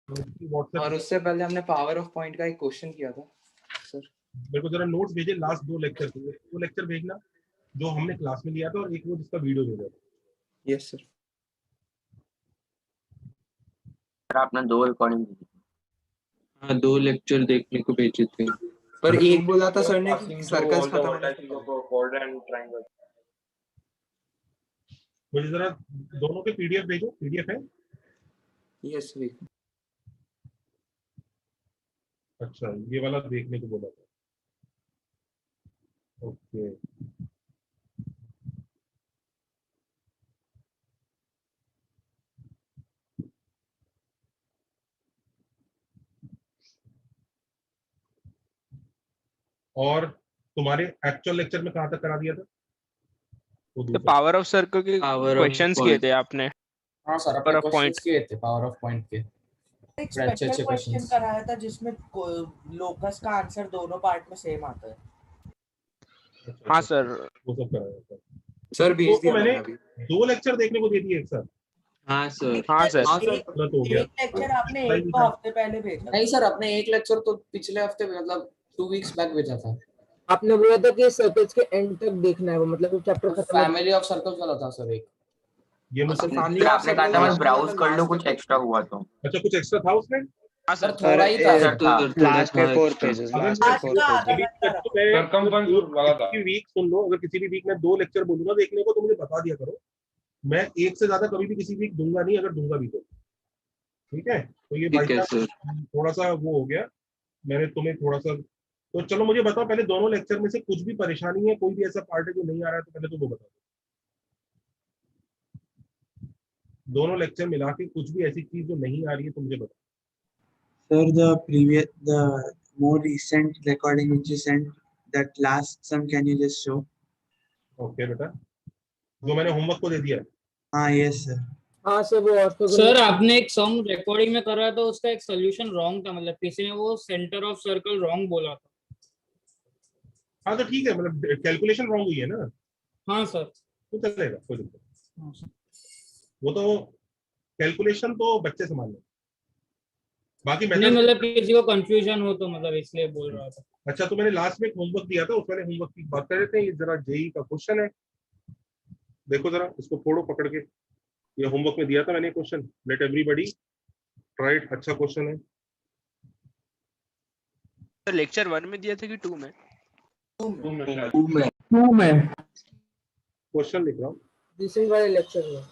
WhatsApp. और उससे पहले हमने पावर ऑफ पॉइंट का एक क्वेश्चन किया था सर। मेरे को जरा नोट्स भेजे लास्ट 2 लेक्चर के, वो लेक्चर भेजना जो हमने क्लास में लिया था और एक वो जिसका वीडियो भेजा था। Yes sir. आपने 2 रिकॉर्डिंग दी। हाँ 2 लेक्चर देखने को भेजे थे, पर एक बोला था सर ने कि सर्कल्स खत्म होने से पहले। मुझे जरा दोनों के पीडीएफ भेजो, पीडीएफ है? Yes sir. अच्छा, ये वाला देखने को बोला था। ओके, और तुम्हारे एक्चुअल लेक्चर में कहाँ तक करा दिया था? तो पावर ऑफ सर्कल के क्वेश्चंस किए थे आपने? हाँ सर, पावर अपने ऑफ पॉइंट क्वेश्चंस किए थे पावर ऑफ पॉइंट के। एक स्पेशल क्वेश्चन कराया था जिसमें लोकस का आंसर दोनों पार्ट में सेम आता है। हाँ सर, वो सब कराया था सर भेज दिया मैंने अभी। 2 लेक्चर देखने को दे दिए एक साथ। हाँ सर। हाँ सर। गलत हो गया। एक लेक्चर आपने एक हफ्ते पहले भेजा। नहीं सर, अपने एक लेक्चर तो पिछले हफ्ते मतलब 2 वीक्स बैक भेजा था। आपने बोला था कि सर्कल्स के एंड तक देखना है, वो मतलब चैप्टर खत्म। फैमिली ऑफ सर्कल्स वाला था सर एक। ये मुझसे फिर आपने कहा था बस ब्राउज कर लो, कुछ एक्स्ट्रा हुआ तो। अच्छा, कुछ एक्स्ट्रा था उसमें? हाँ सर सर, थोड़ा ही था। लास्ट के 4 पेजेस, लास्ट का आधा घंटा वीक सुन लो, अगर किसी भी वीक में 2 लेक्चर बोलूंगा देखने को तो मुझे बता दिया करो। मैं एक से ज्यादा कभी भी किसी वीक दूंगा नहीं, अगर दूंगा भी तो। ठीक है, तो ये भाई साहब थोड़ा सा वो हो गया, मैंने तुम्हें थोड़ा सा। तो चलो मुझे बताओ पहले, दोनों लेक्चर में से कुछ भी परेशानी है, कोई भी ऐसा पार्ट है जो नहीं आ रहा है, तो पहले तो वो बताओ। दोनों लेक्चर मिला के कुछ भी ऐसी चीज जो नहीं आ रही है तो मुझे बताओ। Sir, the more recent recording which you sent, that last sum, can you just show? Okay बेटा, जो मैंने होमवर्क को दे दिया है। हाँ, yes sir. हाँ सर, वो ऑर्थो सर आपने एक सम रिकॉर्डिंग में कर रहा था, उसका एक सोल्यूशन रॉन्ग था, मतलब किसी ने वो सेंटर ऑफ सर्कल रॉन्ग बोला था। हाँ तो ठीक है, मतलब कैलकुलेशन रॉन्ग हुई है ना? हाँ सर। तो चलेगा, कोई दिक्कत नहीं। हाँ सर। वो तो कैलकुलेशन तो बच्चे संभाल लें, बाकी नहीं मेथड। मतलब किसी को कंफ्यूजन हो तो मतलब इसलिए बोल रहा था। अच्छा, तो मैंने लास्ट में एक होमवर्क दिया था, उस वाले होमवर्क की बात कर रहे थे। ये जरा जेई का क्वेश्चन है, देखो जरा इसको फोड़ो पकड़ के। ये होमवर्क में दिया था मैंने question, let everybody try it. अच्छा क्वेश्चन है। तो लेक्चर 1 में दिया था कि 2 में? 2 में क्वेश्चन लिख रहा हूँ। रिसेंट वाले लेक्चर में।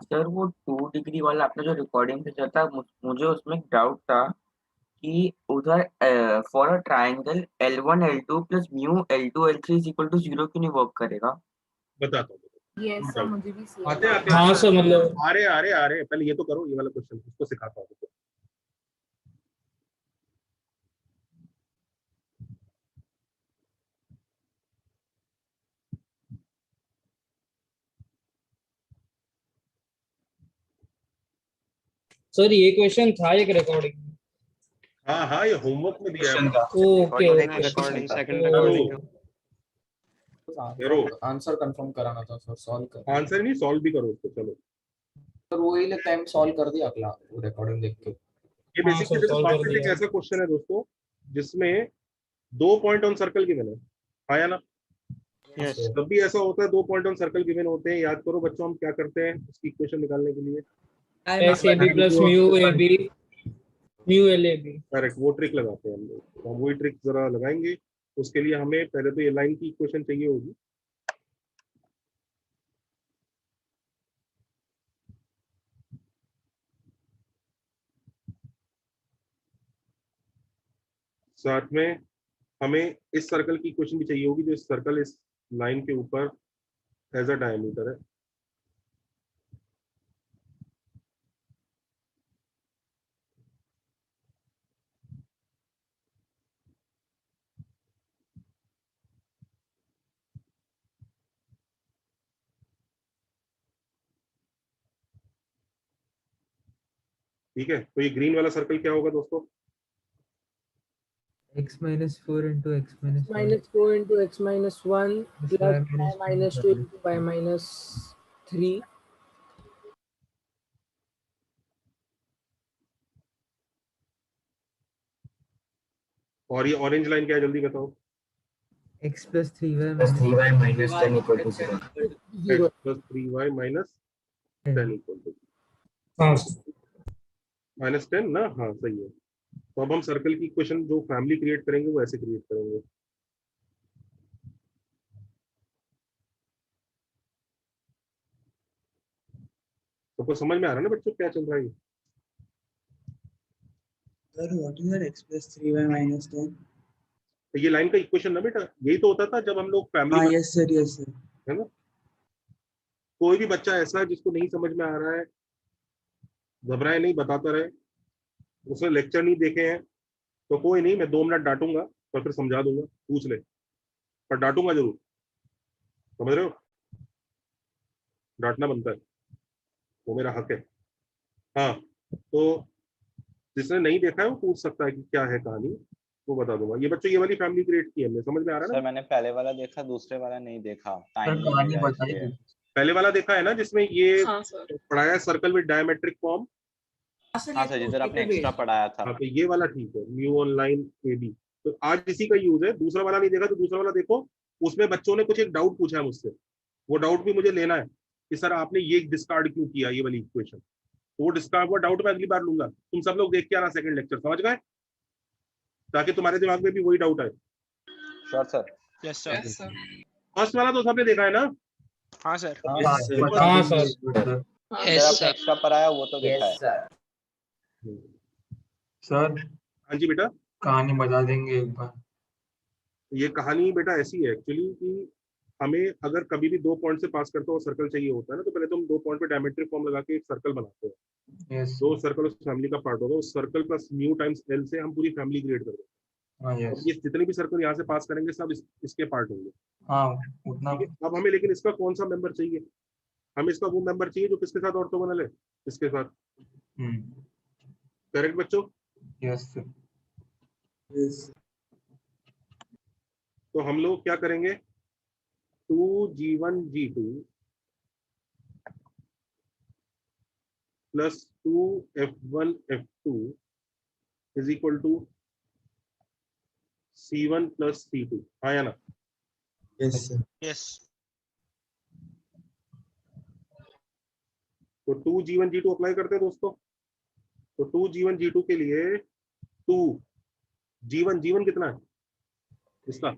सर वो 2 डिग्री वाला आपने जो रिकॉर्डिंग भेजा था, मुझे उसमें डाउट था कि उधर for a triangle L1 L2 plus mu L2 L3 is equal to 0 क्यों नहीं वर्क करेगा? बताता हूँ। यस सर, मुझे भी आते आते हाँ सर, मतलब आ रहे पहले ये तो करो, ये वाला क्वेश्चन उसको सिखाता हूँ। सर ये क्वेश्चन था एक रिकॉर्डिंग में। हाँ हाँ, ये होमवर्क में दिया है। Okay recording second recording. Answer confirm कराना था सर, सॉल्व कर। आंसर नहीं, सॉल्व भी करो उसको। चलो सर वही ले टाइम सॉल्व कर दिया अगला रिकॉर्डिंग देख के। ये हाँ, बेसिकली सर, solve कर एक दिया। ऐसा क्वेश्चन है दोस्तों जिसमें 2 पॉइंट ऑन सर्कल गिवन है। आया ना? यस। जब भी ऐसा होता है 2 पॉइंट ऑन सर्कल गिवन होते हैं, याद करो बच्चों हम क्या करते हैं उसकी इक्वेशन निकालने के लिए। S A B plus mu A B mu L A B. Correct, वो ट्रिक लगाते हैं हम लोग, तो हम वही ट्रिक जरा लगाएंगे उसके लिए हमें पहले तो ये लाइन की इक्वेशन चाहिए होगी। साथ में हमें इस सर्कल की इक्वेशन भी चाहिए होगी, जो इस सर्कल इस लाइन के ऊपर एज अ डायमीटर है। ठीक है, तो ये ग्रीन वाला सर्कल क्या होगा दोस्तों? x minus 4 into x minus 1 minus 4 into x minus 1 plus plus y y minus 2 into y minus 3. और ये ऑरेंज लाइन क्या है, जल्दी बताओ? x plus 3y minus 10 equal to 0. x plus 3y minus 10 equal to हाँ minus 10 ना? हाँ सही है। तो अब हम सर्कल की इक्वेशन जो फैमिली क्रिएट करेंगे वो ऐसे क्रिएट करेंगे। तो समझ में आ रहा है ना बच्चों क्या चल रहा है? Sir, what is your x plus 3y minus 10? तो ये लाइन का इक्वेशन ना बेटा, यही तो होता था जब हम लोग हाँ, family, yes sir, yes sir. है ना? कोई भी बच्चा ऐसा है जिसको नहीं समझ में आ रहा है, घबराए नहीं, बताता रहे। उसने लेक्चर नहीं देखे हैं तो कोई नहीं, मैं 2 मिनट डांटूंगा और फिर समझा दूंगा, पूछ ले, पर डांटूंगा जरूर, समझ रहे हो? डांटना बनता है, वो मेरा हक है। हाँ, तो जिसने नहीं देखा है वो पूछ सकता है कि क्या है कहानी, वो बता दूंगा। ये बच्चों ये वाली फैमिली क्रिएट की हमने, समझ में आ रहा है ना? सर मैंने पहले वाला देखा, दूसरे वाला नहीं देखा, टाइम सर, नहीं मिला इसलिए। पहले वाला देखा है ना, जिसमें ये हाँ सर पढ़ाया है सर्कल विद डायमेट्रिक फॉर्म। हाँ सर, जिधर आपने एक्स्ट्रा पढ़ाया था। हाँ, तो ये वाला ठीक है, म्यू ऑनलाइन ए बी, तो आज इसी का यूज है। दूसरा वाला नहीं देखा तो दूसरा वाला देखो, उसमें बच्चों ने कुछ एक डाउट पूछा है मुझसे, वो डाउट भी मुझे लेना है कि सर आपने ये डिस्कार्ड क्यों किया, ये वाली इक्वेशन। तो वो डिस्कार्ड, वो डाउट मैं अगली बार लूंगा। तुम सब लोग देख के आना सेकंड लेक्चर, समझ गए? ताकि तुम्हारे दिमाग में भी वही डाउट आए। Sure sir. Yes sir. First वाला तो सबने देखा है ना? हाँ सर। हाँ सर जिधर आपने एक्स्ट्रा पढ़ाया वो तो देखा है। सर हाँ जी बेटा। कहानी बता देंगे एक बार? ये कहानी बेटा ऐसी है एक्चुअली कि हमें अगर कभी भी 2 पॉइंट से पास करते हो सर्कल चाहिए होता है ना, तो पहले तो हम 2 पॉइंट पे डायमेट्रिक फॉर्म लगा के एक सर्कल बनाते हैं। यस दो सर्कल उस फैमिली का पार्ट होगा, उस circle plus mu times L से हम पूरी फैमिली क्रिएट कर देंगे। हाँ अब यस ये जितने भी सर्कल यहाँ से पास करेंगे सब इसके पार्ट होंगे। हाँ उतना। ठीक है, अब हमें लेकिन इसका कौन सा मेंबर चाहिए? हमें इसका वो मेंबर चाहिए जो किसके साथ ऑर्थोगोनल है, इसके साथ। करेक्ट बच्चों? Yes sir. Yes. तो हम लोग क्या करेंगे, 2g1 g2 plus 2f1 f2 is equal to c1 plus c2, हाँ या ना? Yes sir. यस। तो 2g1 g2 अप्लाई करते हैं दोस्तों। तो 2g1 g2 के लिए 2 g1 कितना है इसका?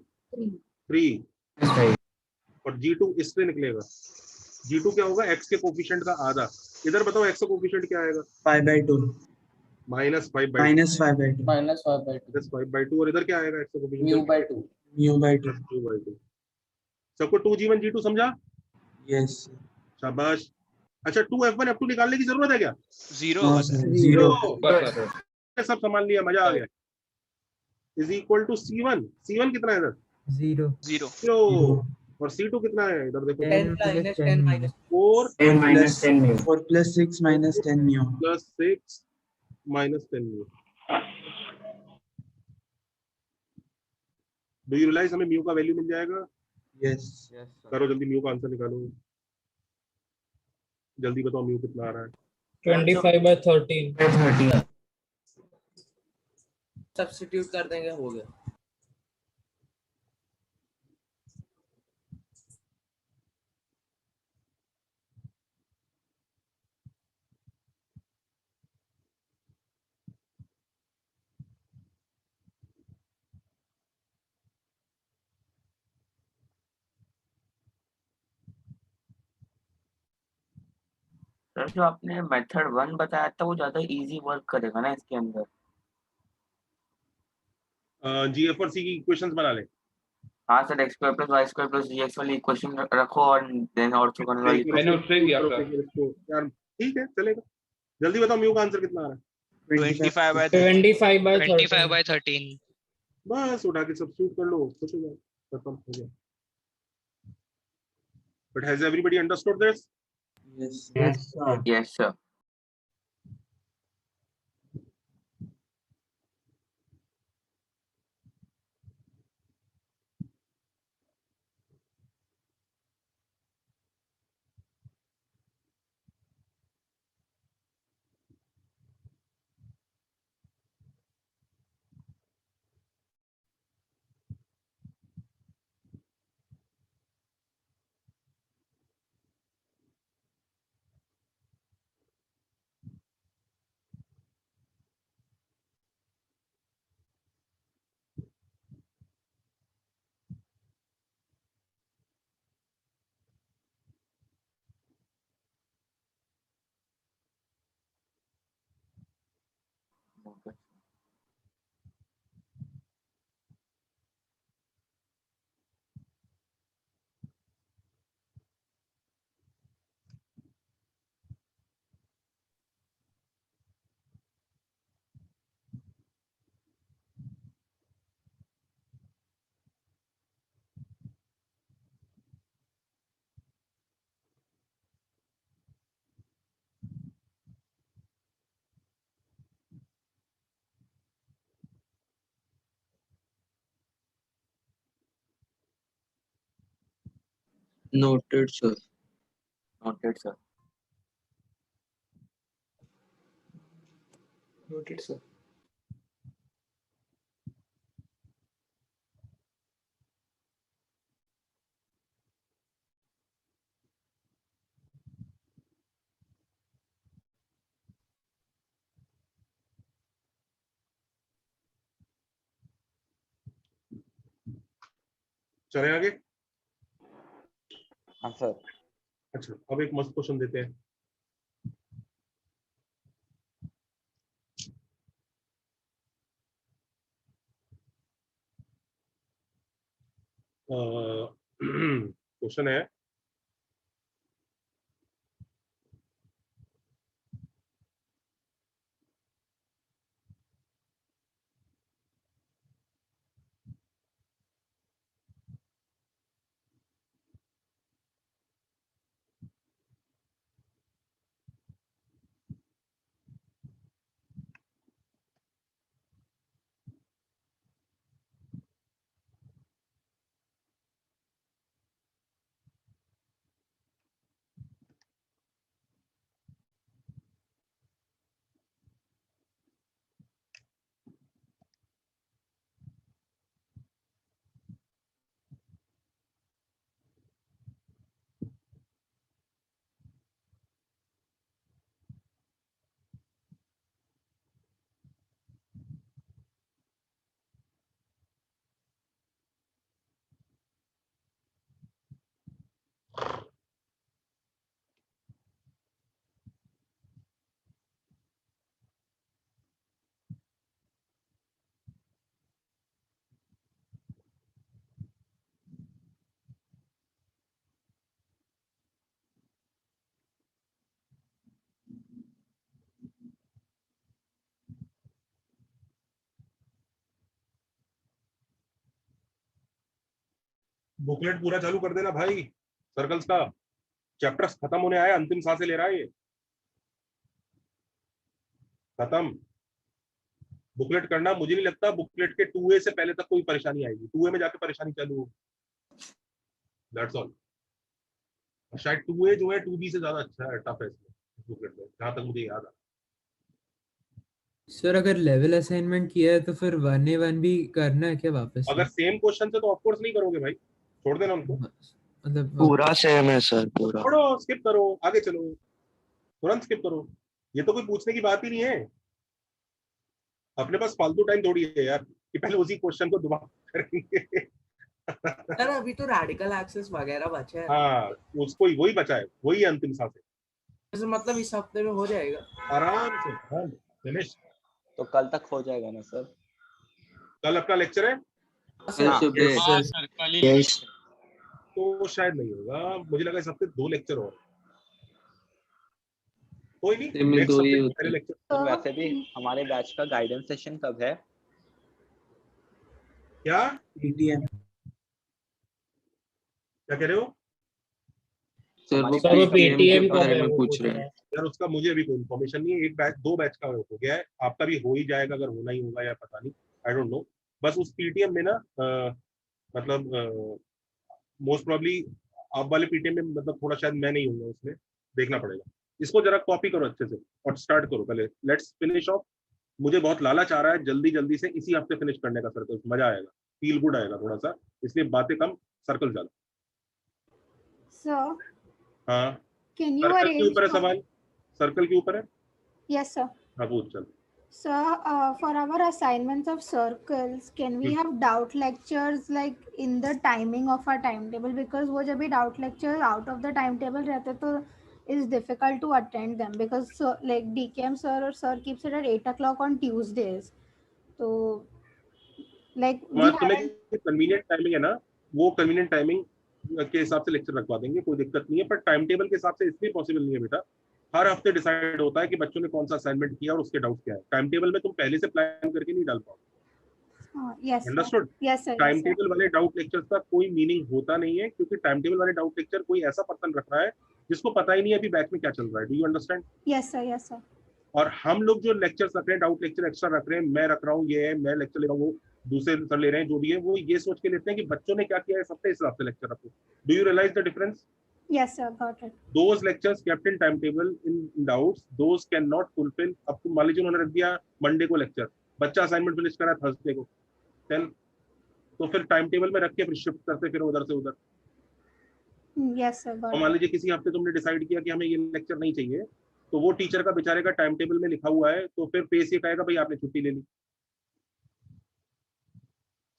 3 और g2 इससे निकलेगा। g2 क्या होगा? x के कोफिशिएंट का आधा। इधर बताओ x का कोफिशिएंट क्या आएगा? 5/2. -5/2 -5/2. -5/2 और इधर क्या आएगा x का कोफिशिएंट? μ/2 μ/2. 2/2। सबको 2g1 g2 समझा? Yes. शाबाश। अच्छा 2f1 f2 निकालने की जरूरत है क्या? जीरो No होगा sir. सर। 0. सब संभाल लिया, मजा आ गया। Is equal to c1। c1 कितना है इधर? 0. जीरो। 0। और c2 कितना है इधर देखो? 10 minus 10 minus 4 10 minus 10 mu. 4 plus 6 minus 10 mu. Plus 6 minus 10 mu. Do you realise हमें म्यू का वैल्यू मिल जाएगा? Yes. करो जल्दी, म्यू का आंसर निकालो। जल्दी बताओ म्यू कितना आ रहा है? 25/13 सब्स्टिट्यूट कर देंगे, हो गया। सर जो आपने मेथड 1 बताया था वो ज्यादा इजी वर्क करेगा ना इसके अंदर? जीएफ और सी की इक्वेशंस बना ले। हाँ sir, x square plus Y square plus GX वाली इक्वेशन रखो और देन ऑर्थोगोनल वाली मैंने उससे किया यार, ठीक है चलेगा। जल्दी बताओ म्यू का आंसर कितना आ रहा है? 25/13 बस उठा के सब्स्टिट्यूट कर लो, कुछ हो जाए, खत्म हो गया। But has everybody understood this? Yes sir. Noted, sir. Noted sir. Noted, sir. चले आगे। हाँ सर। अच्छा अब एक मस्त क्वेश्चन देते हैं। क्वेश्चन है बुकलेट पूरा चालू कर देना भाई। सर्कल्स का चैप्टर्स खत्म होने आया, अंतिम सांसें ले रहा है ये। खत्म बुकलेट करना। मुझे नहीं लगता बुकलेट के 2A से पहले तक कोई परेशानी आएगी। 2A में जाके परेशानी चालू होगी। That's all. शायद 2A जो है 2B से ज्यादा अच्छा है, टफ है इसमें बुकलेट में, जहां तक मुझे याद आ। सर अगर लेवल असाइनमेंट किया है तो फिर 1A1 भी करना है क्या वापस? अगर सेम क्वेश्चन से तो ऑफ कोर्स नहीं करोगे भाई, छोड़ देना उनको। मतलब पूरा सेम है सर, पूरा। छोड़ो, स्किप करो, आगे चलो, तुरंत स्किप करो। ये तो कोई पूछने की बात ही नहीं है। अपने पास फालतू टाइम थोड़ी है यार कि पहले उसी क्वेश्चन को दोबारा करेंगे। सर अभी तो रेडिकल एक्सेस वगैरह बचा है। हाँ उसको ही, वही बचा है, वही अंतिम सांस है। मतलब इस हफ्ते में हो जाएगा आराम से। फिनिश। तो कल तक हो जाएगा ना सर? कल अपना लेक्चर है तो शायद नहीं होगा, मुझे लगा इस हफ्ते 2 लेक्चर और। कोई नहीं, नेक्स्ट हफ्ते पहले लेक्चर। तो वैसे भी हमारे बैच का गाइडेंस सेशन कब है? क्या PTM क्या कह रहे हो सर? वो सर वो PTM PTM के का बारे है, में वो पूछ पूछ रहे रहे हैं। हैं। यार? उसका मुझे अभी कोई इन्फॉर्मेशन नहीं है। एक बैच 2 बैच का हो गया है, आपका भी हो ही जाएगा अगर होना ही होगा या पता नहीं, आई डोंट नो। बस उस पीटीएम में ना मतलब मोस्ट प्रोबेबली आप वाले पीटीएम में मतलब थोड़ा शायद मैं नहीं हूँ उसमें, देखना पड़ेगा। इसको जरा कॉपी करो अच्छे से और स्टार्ट करो पहले। Let's finish off. मुझे बहुत लालच आ रहा है जल्दी जल्दी से इसी हफ्ते फिनिश करने का सर्कल, मजा आएगा, फील गुड आएगा थोड़ा सा, इसलिए बातें कम सर्कल ज्यादा। सर हाँ कैन यू सर्कल के अरेंज ऊपर है सवाल, सर्कल के ऊपर है। यस सर हाँ पूछ चल। Sir, for our assignments of circles, can we have doubt lectures like in the timing of our timetable? Because वो जब भी doubt lectures out of the timetable रहते तो it's difficult to attend them because like DKM sir or sir keeps it at 8 o'clock on Tuesdays. तो like we haven't. Convenient timing है ना, वो convenient timing के हिसाब से लेक्चर रखवा देंगे, कोई दिक्कत नहीं है। पर टाइम टेबल के हिसाब से इसलिए पॉसिबल नहीं है बेटा, हर हफ्ते डिसाइड होता है कि बच्चों ने कौन सा असाइनमेंट किया और उसके डाउट क्या है। टाइम टेबल में तुम पहले से प्लान करके नहीं डाल पाओ। Yes understood? yes sir time table वाले डाउट लेक्चर्स का कोई मीनिंग होता नहीं है, क्योंकि टाइम टेबल वाले डाउट लेक्चर कोई ऐसा पर्सन रख रहा है जिसको पता ही नहीं है अभी बैच में क्या चल रहा है। Do you understand? yes sir और हम लोग जो लेक्चर्स रख रहे हैं, डाउट लेक्चर एक्स्ट्रा रख रहे हैं, मैं रख रहा हूँ, ये है, मैं लेक्चर ले रहा हूँ, वो दूसरे सर ले रहे हैं, जो भी है वो ये सोच के लेते हैं कि बच्चों ने क्या किया है, सबके हिसाब से लेक्चर रखो। Do you realise the difference? yes sir got it. Those lectures kept in timetable in doubts, those cannot fulfill। अब तुम मान लीजिए उन्होंने रख दिया मंडे को लेक्चर, बच्चा असाइनमेंट फिनिश करा थर्सडे को, देन तो फिर टाइम टेबल में रख के फिर शिफ्ट करते फिर उधर से उधर। yes sir got और मान लीजिए किसी हफ्ते तुमने डिसाइड किया कि हमें ये लेक्चर नहीं चाहिए, तो वो टीचर का बेचारे का टाइम टेबल में लिखा हुआ है, तो फिर पेश ये कहेगा भाई आपने छुट्टी ले ली।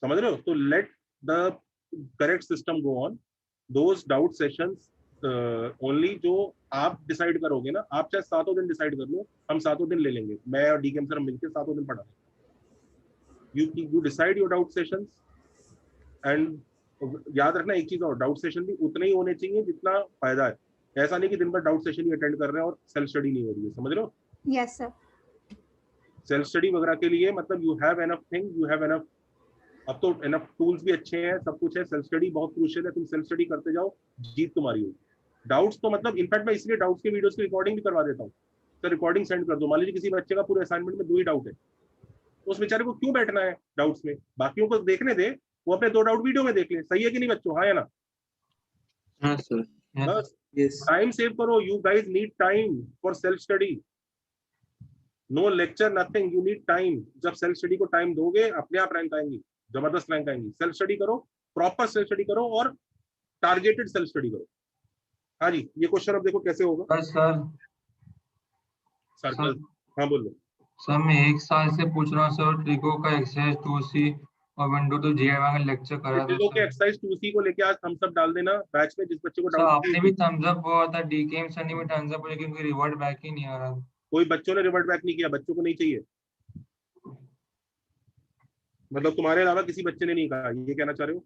समझ रहे हो? तो let the correct system go on. Those doubt sessions only जो आप डिसाइड करोगे ना, आप चाहे 7 दिन डिसाइड कर लो, हम 7 दिन ले लेंगे, मैं और डीकेएम सर मिलकर 7 दिन पढ़ा लेंगे। You decide your doubt sessions and याद रखना एक चीज और, डाउट सेशन भी उतना ही होने चाहिए जितना फायदा है। ऐसा नहीं कि दिन भर डाउट सेशन ही अटेंड कर रहे हैं और सेल्फ स्टडी नहीं हो रही है। समझ रहे हो? yes sir सेल्फ स्टडी वगैरह के लिए मतलब you have enough thing, you have enough, अब तो एनफ टूल्स भी अच्छे हैं, सब कुछ है। सेल्फ स्टडी बहुत क्रूशियल है, तुम सेल्फ स्टडी करते जाओ, जीत तुम्हारी होगी। डाउट्स तो मतलब इनफैक्ट मैं इसलिए डाउट्स के वीडियोस की रिकॉर्डिंग भी करवा देता हूँ, तो रिकॉर्डिंग सेंड कर दो। मान लीजिए किसी बच्चे का पूरे असाइनमेंट में 2 ही डाउट है, तो उस बेचारे को क्यों बैठना है डाउट्स में, बाकियों को देखने दे, वो अपने 2 डाउट वीडियो में देख ले। सही है कि नहीं बच्चों? हाँ या ना? हाँ सर। बस टाइम सेव करो। You guys need time for self study, no lecture nothing, you need time. जब सेल्फ स्टडी को टाइम दोगे अपने आप रैंक आएंगी, जबरदस्त रैंक आएंगी। सेल्फ स्टडी करो, प्रॉपर सेल्फ स्टडी करो और टारगेटेड सेल्फ स्टडी करो। हाँ जी, ये क्वेश्चन अब देखो कैसे होगा। सर सर्कल, हाँ बोलो। सर मैं 1 साल से पूछ रहा हूँ सर, ट्रिको का एक्सरसाइज 2C और विंडो टू जीआईवाई का लेक्चर करा था ट्रिको के एक्सरसाइज 2C को लेके आज थम्स अप डाल देना बैच में, जिस बच्चे को सर। डाउट आपने भी थम्स अप हुआ था, डीकेएम सर ने भी थम्स अप, लेकिन कोई रिवर्ट बैक ही नहीं आ रहा। कोई बच्चों ने रिवर्ट बैक नहीं किया, बच्चों को नहीं चाहिए, मतलब तुम्हारे अलावा किसी बच्चे ने नहीं कहा, ये कहना चाह रहे हो?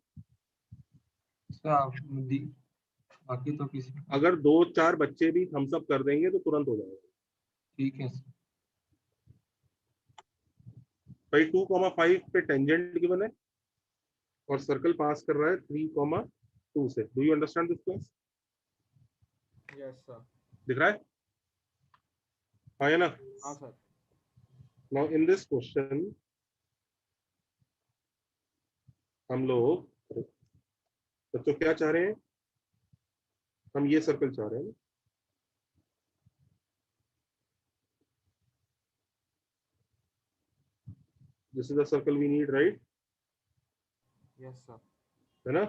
बाकी तो किसी, अगर 2-4 बच्चे भी थम्स अप कर देंगे तो तुरंत हो जाएगा। ठीक है सर। भाई 2,5 पे टेंजेंट गिवन है और सर्कल पास कर रहा है 3,2 से। Do you understand this class? Yes sir. दिख रहा है? हाँ या ना? हाँ sir. Now in this question हम लोग बच्चों क्या चाह रहे हैं? हम ये सर्कल चाह रहे हैं। This is the circle we need, right? Yes sir. है ना?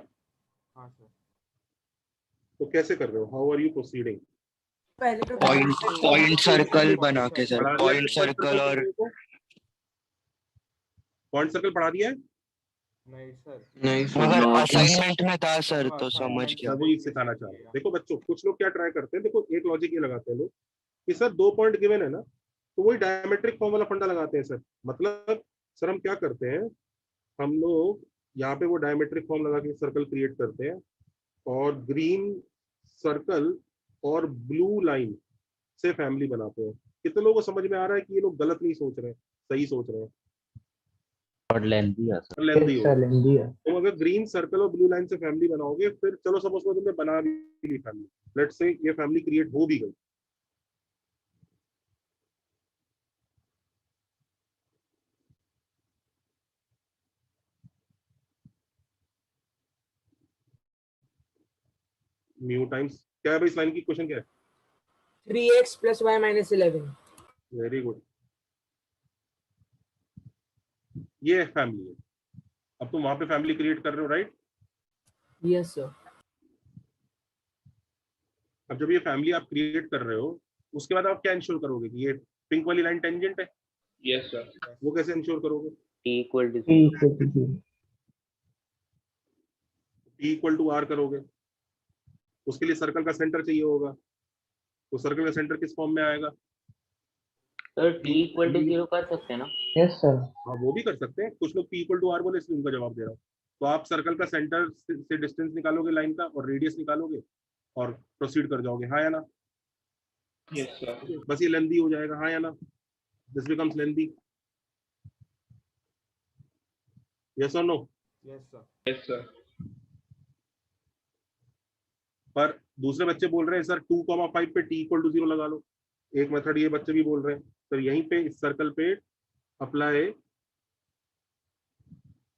हाँ सर। तो कैसे कर रहे हो? How are you proceeding? Point circle बना के सर, पॉइंट सर्कल और पॉइंट सर्कल पढ़ा दिया है? नहीं सर। मगर असाइनमेंट में था सर, तो समझ गया। मैं वही सिखाना चाह रहा हूँ। देखो बच्चों, कुछ लोग क्या ट्राई करते हैं, देखो एक लॉजिक ये लगाते हैं लोग कि सर 2 पॉइंट गिवन है ना, तो वही डायमेट्रिक फॉर्म वाला फंडा लगाते हैं सर। मतलब सर हम क्या करते हैं, हम लोग यहाँ पे वो डायमेट्रिक फॉर्म लगा के सर्कल क्रिएट करते हैं और ग्रीन सर्कल और ब्लू लाइन से फैमिली बनाते हैं। कितने लोगों को समझ में आ रहा है कि ये लोग गलत नहीं सोच रहे हैं, सही सोच रहे हैं? और लेंथी है सर। लेंथी हो। लेंथी है। तुम अगर ग्रीन सर्कल और ब्लू लाइन से फैमिली बनाओगे, फिर चलो सपोज तुमने बना भी ली फैमिली, लेट्स से ये फैमिली क्रिएट हो भी गई, म्यू टाइम्स क्या है भाई इस लाइन की, क्वेश्चन क्या है? 3x + y - 11। वेरी गुड, ये फैमिली है। अब तुम वहां पे फैमिली क्रिएट कर रहे हो, राइट? Yes sir. अब जब ये फैमिली आप क्रिएट कर रहे हो, उसके बाद आप क्या इंश्योर करोगे कि ये पिंक वाली लाइन टेंजेंट है? Yes sir. वो कैसे इंश्योर करोगे? T = 0। T = R करोगे, उसके लिए सर्कल का सेंटर चाहिए होगा, तो सर्कल का सेंटर किस फॉर्म में आएगा? सर T = 0 कर सकते हैं ना? Yes sir. हाँ वो भी कर सकते हैं, कुछ लोग P = R बोले इसलिए उनका जवाब दे रहा हूँ। तो आप सर्कल का सेंटर से डिस्टेंस निकालोगे लाइन का और रेडियस निकालोगे और प्रोसीड कर जाओगे, हाँ या ना? Yes sir. बस ये लेंथी हो जाएगा, हाँ या ना? दिस बिकम्स लेंथी, यस और नो? Yes sir. पर दूसरे बच्चे बोल रहे हैं सर 2,5 पे T = 0 लगा लो। एक मेथड ये बच्चे भी बोल रहे हैं, तो यहीं पे इस सर्कल पे अप्लाई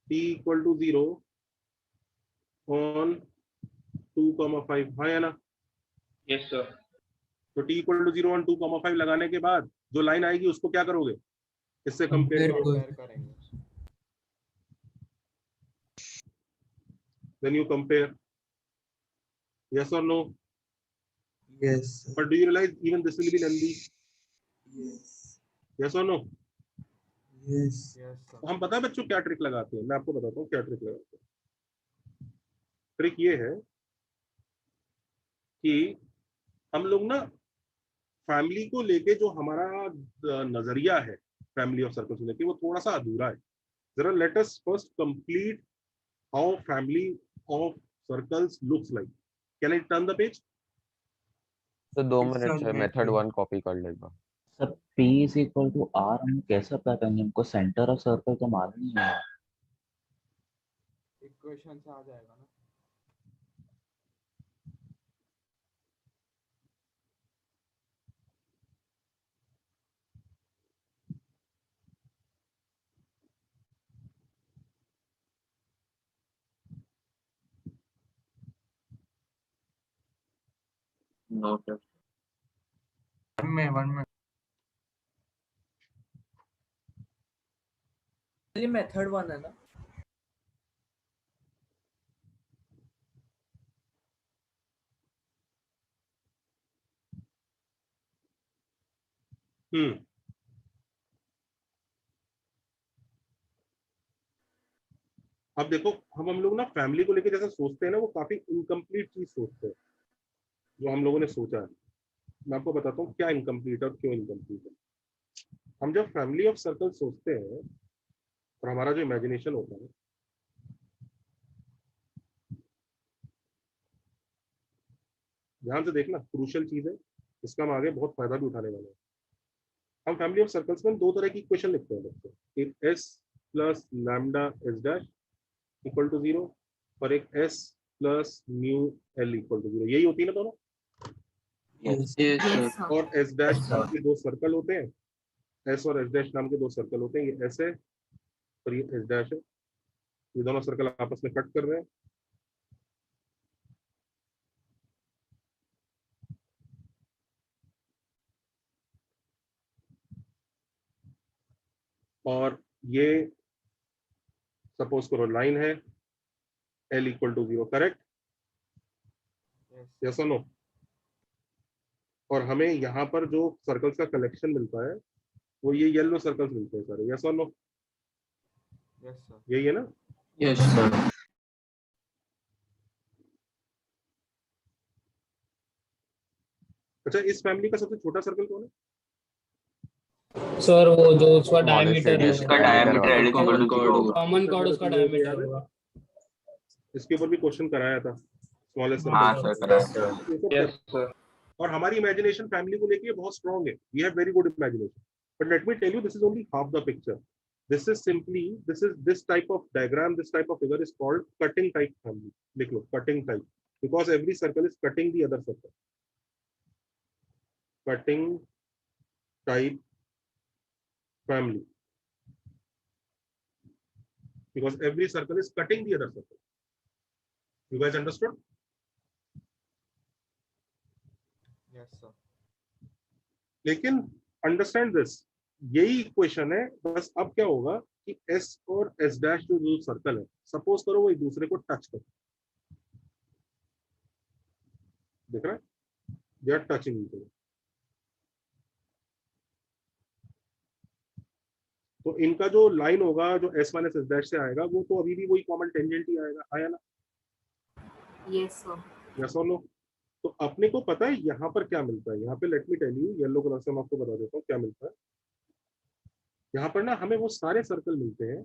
T = 0 ऑन 2,5, हाँ या ना? Yes sir. तो T = 0 ऑन 2,5 लगाने के बाद जो लाइन आएगी उसको क्या करोगे? इससे कंपेयर करोगे, then you compare, yes or no? Yes. But do you realize even this will be lengthy? Yes. Yes or no? Yes. तो हम पता है बच्चों क्या ट्रिक लगाते हैं, मैं आपको बताता हूँ क्या ट्रिक लगाते हैं। ट्रिक ये है कि हम लोग ना फैमिली को लेके जो हमारा नजरिया है फैमिली ऑफ सर्कल्स को लेके, वो थोड़ा सा अधूरा है। जरा let us first complete how family of circles looks like. Can I turn the page? तो 2 मिनट से मेथड 1 कॉपी कर लेगा सर। P = R हम कैसे अप्लाई करेंगे? हमको सेंटर ऑफ सर्कल तो मालूम नहीं है। इक्वेशन से आ जाएगा ना। नोट 1 में ये मेथड 1 है ना? अब देखो हम लोग ना फैमिली को लेके जैसा सोचते हैं ना, वो काफी इनकम्प्लीट चीज सोचते हैं जो हम लोगों ने सोचा है। मैं आपको बताता हूँ क्या इनकम्प्लीट और क्यों इनकम्प्लीट है। हम जब फैमिली ऑफ सर्कल सोचते हैं और हमारा जो इमेजिनेशन होता है, ध्यान से देखना, क्रूशियल चीज है, इसका हम आगे बहुत फायदा भी उठाने वाले हैं। हम फैमिली ऑफ सर्कल्स में 2 तरह की इक्वेशन लिखते हैं बच्चों, एक s + λ s' = 0 और एक s + μ l = 0। यही होती है ना दोनों? Yes. और s' नाम के 2 सर्कल होते हैं, s और s' नाम के 2 सर्कल होते हैं, ये s है और ये s' है। ये दोनों सर्कल आपस में कट कर रहे हैं, और ये सपोज करो लाइन है l = 0, करेक्ट? यस और नो? और हमें यहाँ पर जो सर्कल्स का कलेक्शन मिलता है वो ये येलो सर्कल्स मिलते हैं सारे, यस और नो? Yes sir. यही है ना? Yes sir. अच्छा, इस फैमिली का सबसे छोटा सर्कल कौन है? सर वो जो उसका डायमीटर है, इसका डायमीटर L इक्वल टू 0 होगा। कॉमन कॉर्ड उसका डायमीटर होगा। इसके ऊपर भी क्वेश्चन कराया था, स्मॉलेस्ट हाँ सर्कल। सर, कराया। Yes sir. और हमारी इमेजिनेशन फैमिली को लेके बहुत स्ट्रांग है, we have very good imagination, but let me tell you this is only half the picture. This is simply, this type of diagram, this type of figure is called cutting type family. लिख लो cutting type, because every circle is cutting the other circle. Cutting type family, because every circle is cutting the other circle. You guys understood? Yes sir. लेकिन understand this, यही equation है, बस अब क्या होगा कि S और S डैश जो सर्कल है, सपोज करो वो एक दूसरे को टच कर, देख रहा है, they are touching each other, तो इनका जो लाइन होगा जो S माइनस S डैश से आएगा वो तो अभी भी वही कॉमन टेंजेंट ही आएगा, आया ना? Yes sir. यस और नो? तो अपने को पता है यहाँ पर क्या मिलता है, यहाँ पे let me tell you, yellow colour से मैं आपको बता देता हूँ क्या मिलता है। यहाँ पर ना हमें वो सारे सर्कल मिलते हैं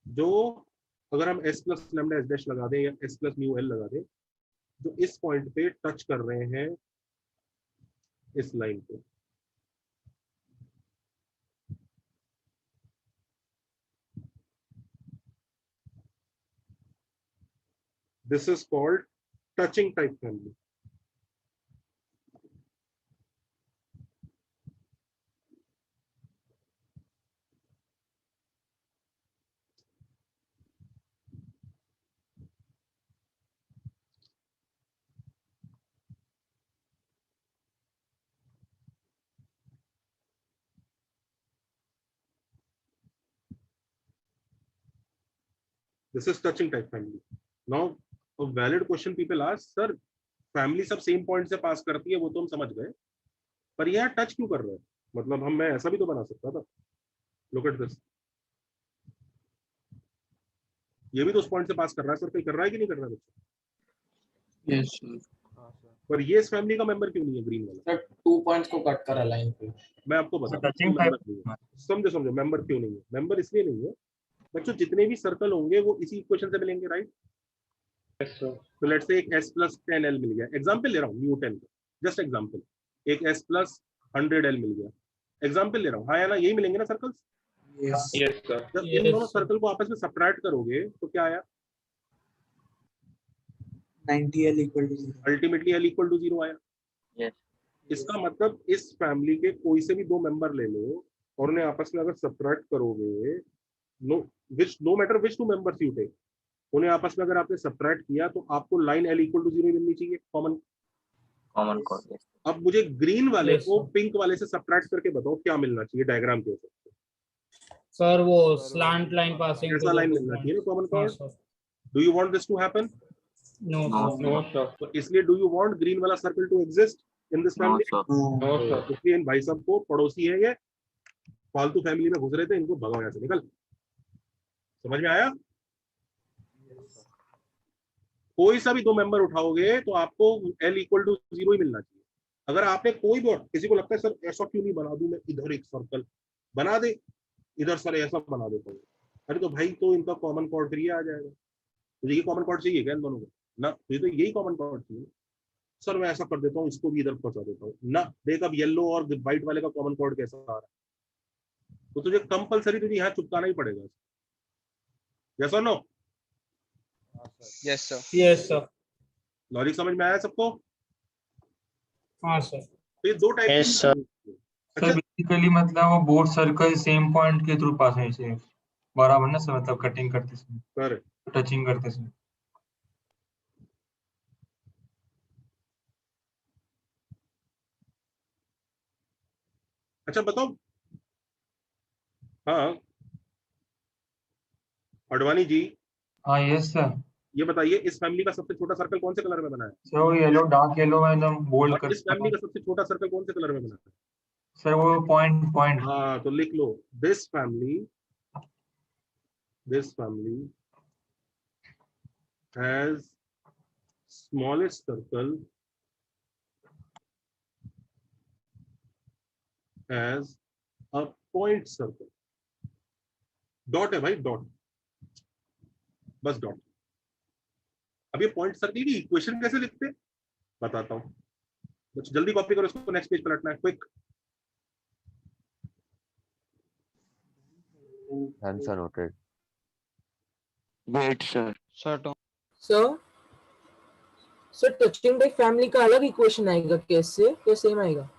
जो, अगर हम S plus lambda S dash लगा दें या S प्लस म्यू L लगा दें, जो इस पॉइंट पे टच कर रहे हैं इस लाइन पे। This is called touching type family. This is touching type family. Now, a valid question people ask, sir, family सब सेम पॉइंट से पास करती है, वो तो हम समझ गए, पर यह टच क्यों कर रहा है? मतलब हम, मैं ऐसा भी तो बना सकता था, लुक एट दिस, ये भी तो उस पॉइंट से पास कर रहा है सर, कोई कर रहा है कि नहीं कर रहा है बच्चा? Yes sir. पर ये इस फैमिली का मेंबर क्यों नहीं है ग्रीन वाला? सर 2 पॉइंट्स को कट करा लाइन पे। मैं आपको बता, समझो मेंबर क्यों नहीं है? मेंबर इसलिए नहीं है बच्चों, जितने भी सर्कल होंगे वो इसी इक्वेशन से मिलेंगे, राइट? तो लेट्स से एक S प्लस 10L मिल गया, एग्जाम्पल ले रहा हूँ, न्यूटन का जस्ट एग्जाम्पल, एक S प्लस 100L मिल गया, एग्जाम्पल ले रहा हूँ, हाँ या ना, यही मिलेंगे ना सर्कल्स? Yes sir. जब इन दोनों सर्कल को आपस में सब्ट्रैक्ट करोगे तो क्या आया? 90L equal to 0, ultimately L equal to 0 आया। यस। इसका मतलब इस फैमिली के कोई से भी दो मेंबर ले लो और उन्हें आपस में अगर सब्ट्रैक्ट करोगे, no matter which two members you take, उन्हें आपस में अगर आपने सब्ट्रैक्ट किया तो आपको लाइन L इक्वल टू 0 मिलनी चाहिए, कॉमन कॉर्ड। अब मुझे ग्रीन वाले को पिंक वाले से सब्ट्रैक्ट करके बताओ क्या मिलना चाहिए डायग्राम के ऊपर? सर वो स्लैंट लाइन पासिंग, ऐसा लाइन मिलना चाहिए ना, common chord. Do you want this to happen? No sir. तो इसलिए डू यू वांट ग्रीन वाला circle to exist in this family? No sir. इसलिए इन भाई साहब को, पड़ोसी है ये, फालतू फैमिली में घुस रहे थे, इनको भगाओ यहाँ से, निकल। समझ में आया? कोई सा भी दो मेंबर उठाओगे तो आपको L इक्वल टू 0 ही मिलना चाहिए। अगर आपने कोई भी, किसी को लगता है सर ऐसा क्यों नहीं बना दूं मैं, इधर एक सर्कल बना दे, इधर सर ऐसा बना देता हूँ, अरे तो भाई तो इनका कॉमन कॉर्ड फिर ये आ जाएगा। तो ये कॉमन कॉर्ड चाहिए क्या इन दोनों को? ना, तो यही कॉमन कॉर्ड चाहिए। सर मैं ऐसा कर देता हूँ, इसको भी इधर पहुंचा देता हूँ ना, देख अब येलो और व्हाइट वाले का कॉमन कॉर्ड कैसा आ रहा है, तो तुझे कंपलसरी तुझे यहाँ चुपकाना ही पड़ेगा। यस और no? Yes sir. Yes sir. Logic समझ में आया सबको? हाँ सर। तो ये दो type Yes, sir. Sir basically मतलब वो बोथ सर्कल सेम पॉइंट के थ्रू पास होने चाहिए बराबर ना सर, मतलब कटिंग करते समय, करेक्ट, टचिंग करते समय। अच्छा बताओ, हाँ अडवाणी जी। हाँ यस सर। ये बताइए इस फैमिली का सबसे छोटा सर्कल कौन से कलर में बना है? सर वो येलो, डार्क येलो में एकदम बोल्ड और कर। इस फैमिली का सबसे छोटा सर्कल कौन से कलर में बना है? सर वो पॉइंट। हाँ तो लिख लो, this family this family has smallest circle as a point circle. Dot है भाई, डॉट, बस डॉट। अब ये पॉइंट सर्कल की इक्वेशन कैसे लिखते हैं बताता हूं, बस जल्दी कॉपी करो इसको, नेक्स्ट पेज पर रखना है, quick. Answer noted. Wait sir. Sir touching by family का अलग इक्वेशन आएगा कैसे, क्या सेम आएगा?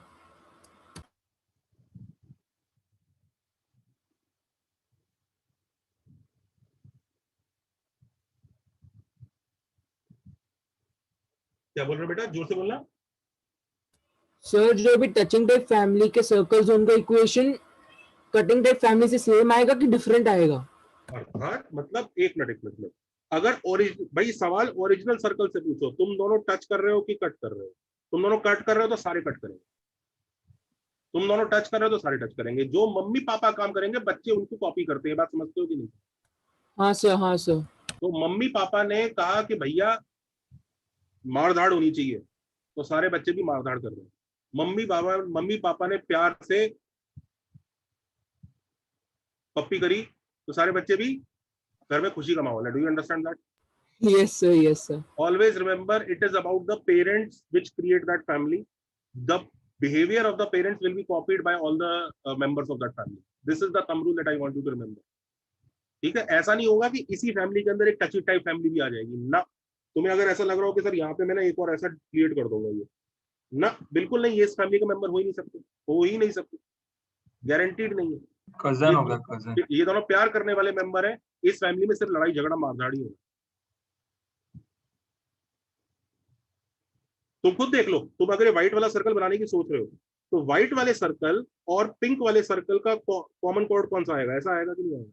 क्या बोल रहे हो बेटा, जोर से बोलना। सर जो भी टचिंग टाइप फैमिली के सर्कल्स उनका इक्वेशन कटिंग टाइप फैमिली से सेम आएगा कि डिफरेंट आएगा? अर्थात मतलब एक मिनट, अगर भाई सवाल ओरिजिनल सर्कल से पूछो, तुम दोनों टच कर रहे हो कि कट कर रहे हो? तुम दोनों कट कर रहे हो तो सारे कट करेंगे, तुम दोनों टच कर रहे हो तो सारे टच करेंगे। जो मम्मी पापा काम करेंगे बच्चे उनको कॉपी करते हैं, बात समझते हो कि नहीं? हाँ सर, हाँ सर। तो मम्मी पापा ने कहा कि भैया मारधाड़ होनी चाहिए, तो सारे बच्चे भी मारधाड़ कर रहे हैं। मम्मी पापा ने प्यार से पप्पी करी तो सारे बच्चे भी, घर में खुशी का माहौल है। Do you understand that? Yes sir, yes sir. Always remember it is about the parents which create that family. The behavior of the parents will be copied by all the members of that family. This is the thumb rule that I want you to remember. ठीक है, ऐसा नहीं होगा कि इसी family के अंदर एक टची टाइप फैमिली भी आ जाएगी ना। तुम्हें अगर ऐसा लग रहा हो कि सर यहाँ पे मैं ना एक और ऐसा क्रिएट कर दूंगा, ये ना, बिल्कुल नहीं, ये इस फैमिली का मेंबर हो ही नहीं सकते, हो ही नहीं सकते, गारंटीड नहीं है। कजन होगा, कजन। ये दोनों प्यार करने वाले मेंबर हैं, इस फैमिली में सिर्फ लड़ाई झगड़ा मारधाड़ ही होगा। तुम खुद देख लो, तुम अगर व्हाइट वाला सर्कल बनाने की सोच रहे हो तो व्हाइट वाले सर्कल और पिंक वाले सर्कल का कॉमन कोड कौन सा आएगा? ऐसा आएगा कि नहीं आएगा?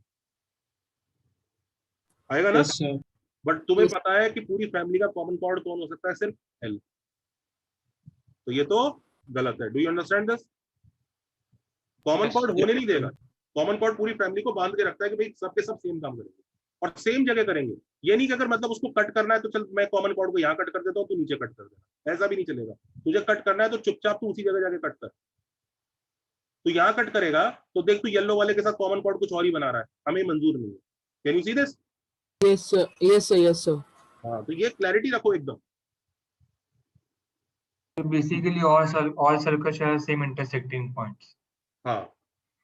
आएगा ना? yes, बट तुम्हें पता है कि पूरी फैमिली का कॉमन कोड कौन हो सकता है? सिर्फ एल। तो ये तो गलत है। Do you understand this? Common code होने नहीं देगा। कॉमन कोड पूरी फैमिली को बांध के रखता है कि भाई सबके सब सेम काम करेंगे और सेम जगह करेंगे। ये नहीं कि अगर मतलब उसको कट करना है तो चल मैं कॉमन कोड को यहाँ कट कर देता हूँ, तू नीचे कट कर देना, ऐसा भी नहीं चलेगा। तुझे कट करना है तो चुपचाप तू उसी जगह जाके कट कर। तू यहाँ कट करेगा तो देख तू येलो वाले के साथ कॉमन कोड कुछ और ही बना रहा है, हमें मंजूर नहीं है। Can you see this? Yes sir, yes sir, yes sir. हाँ, तो ये क्लैरिटी रखो एकदम। So basically all circles share same intersecting points. हाँ,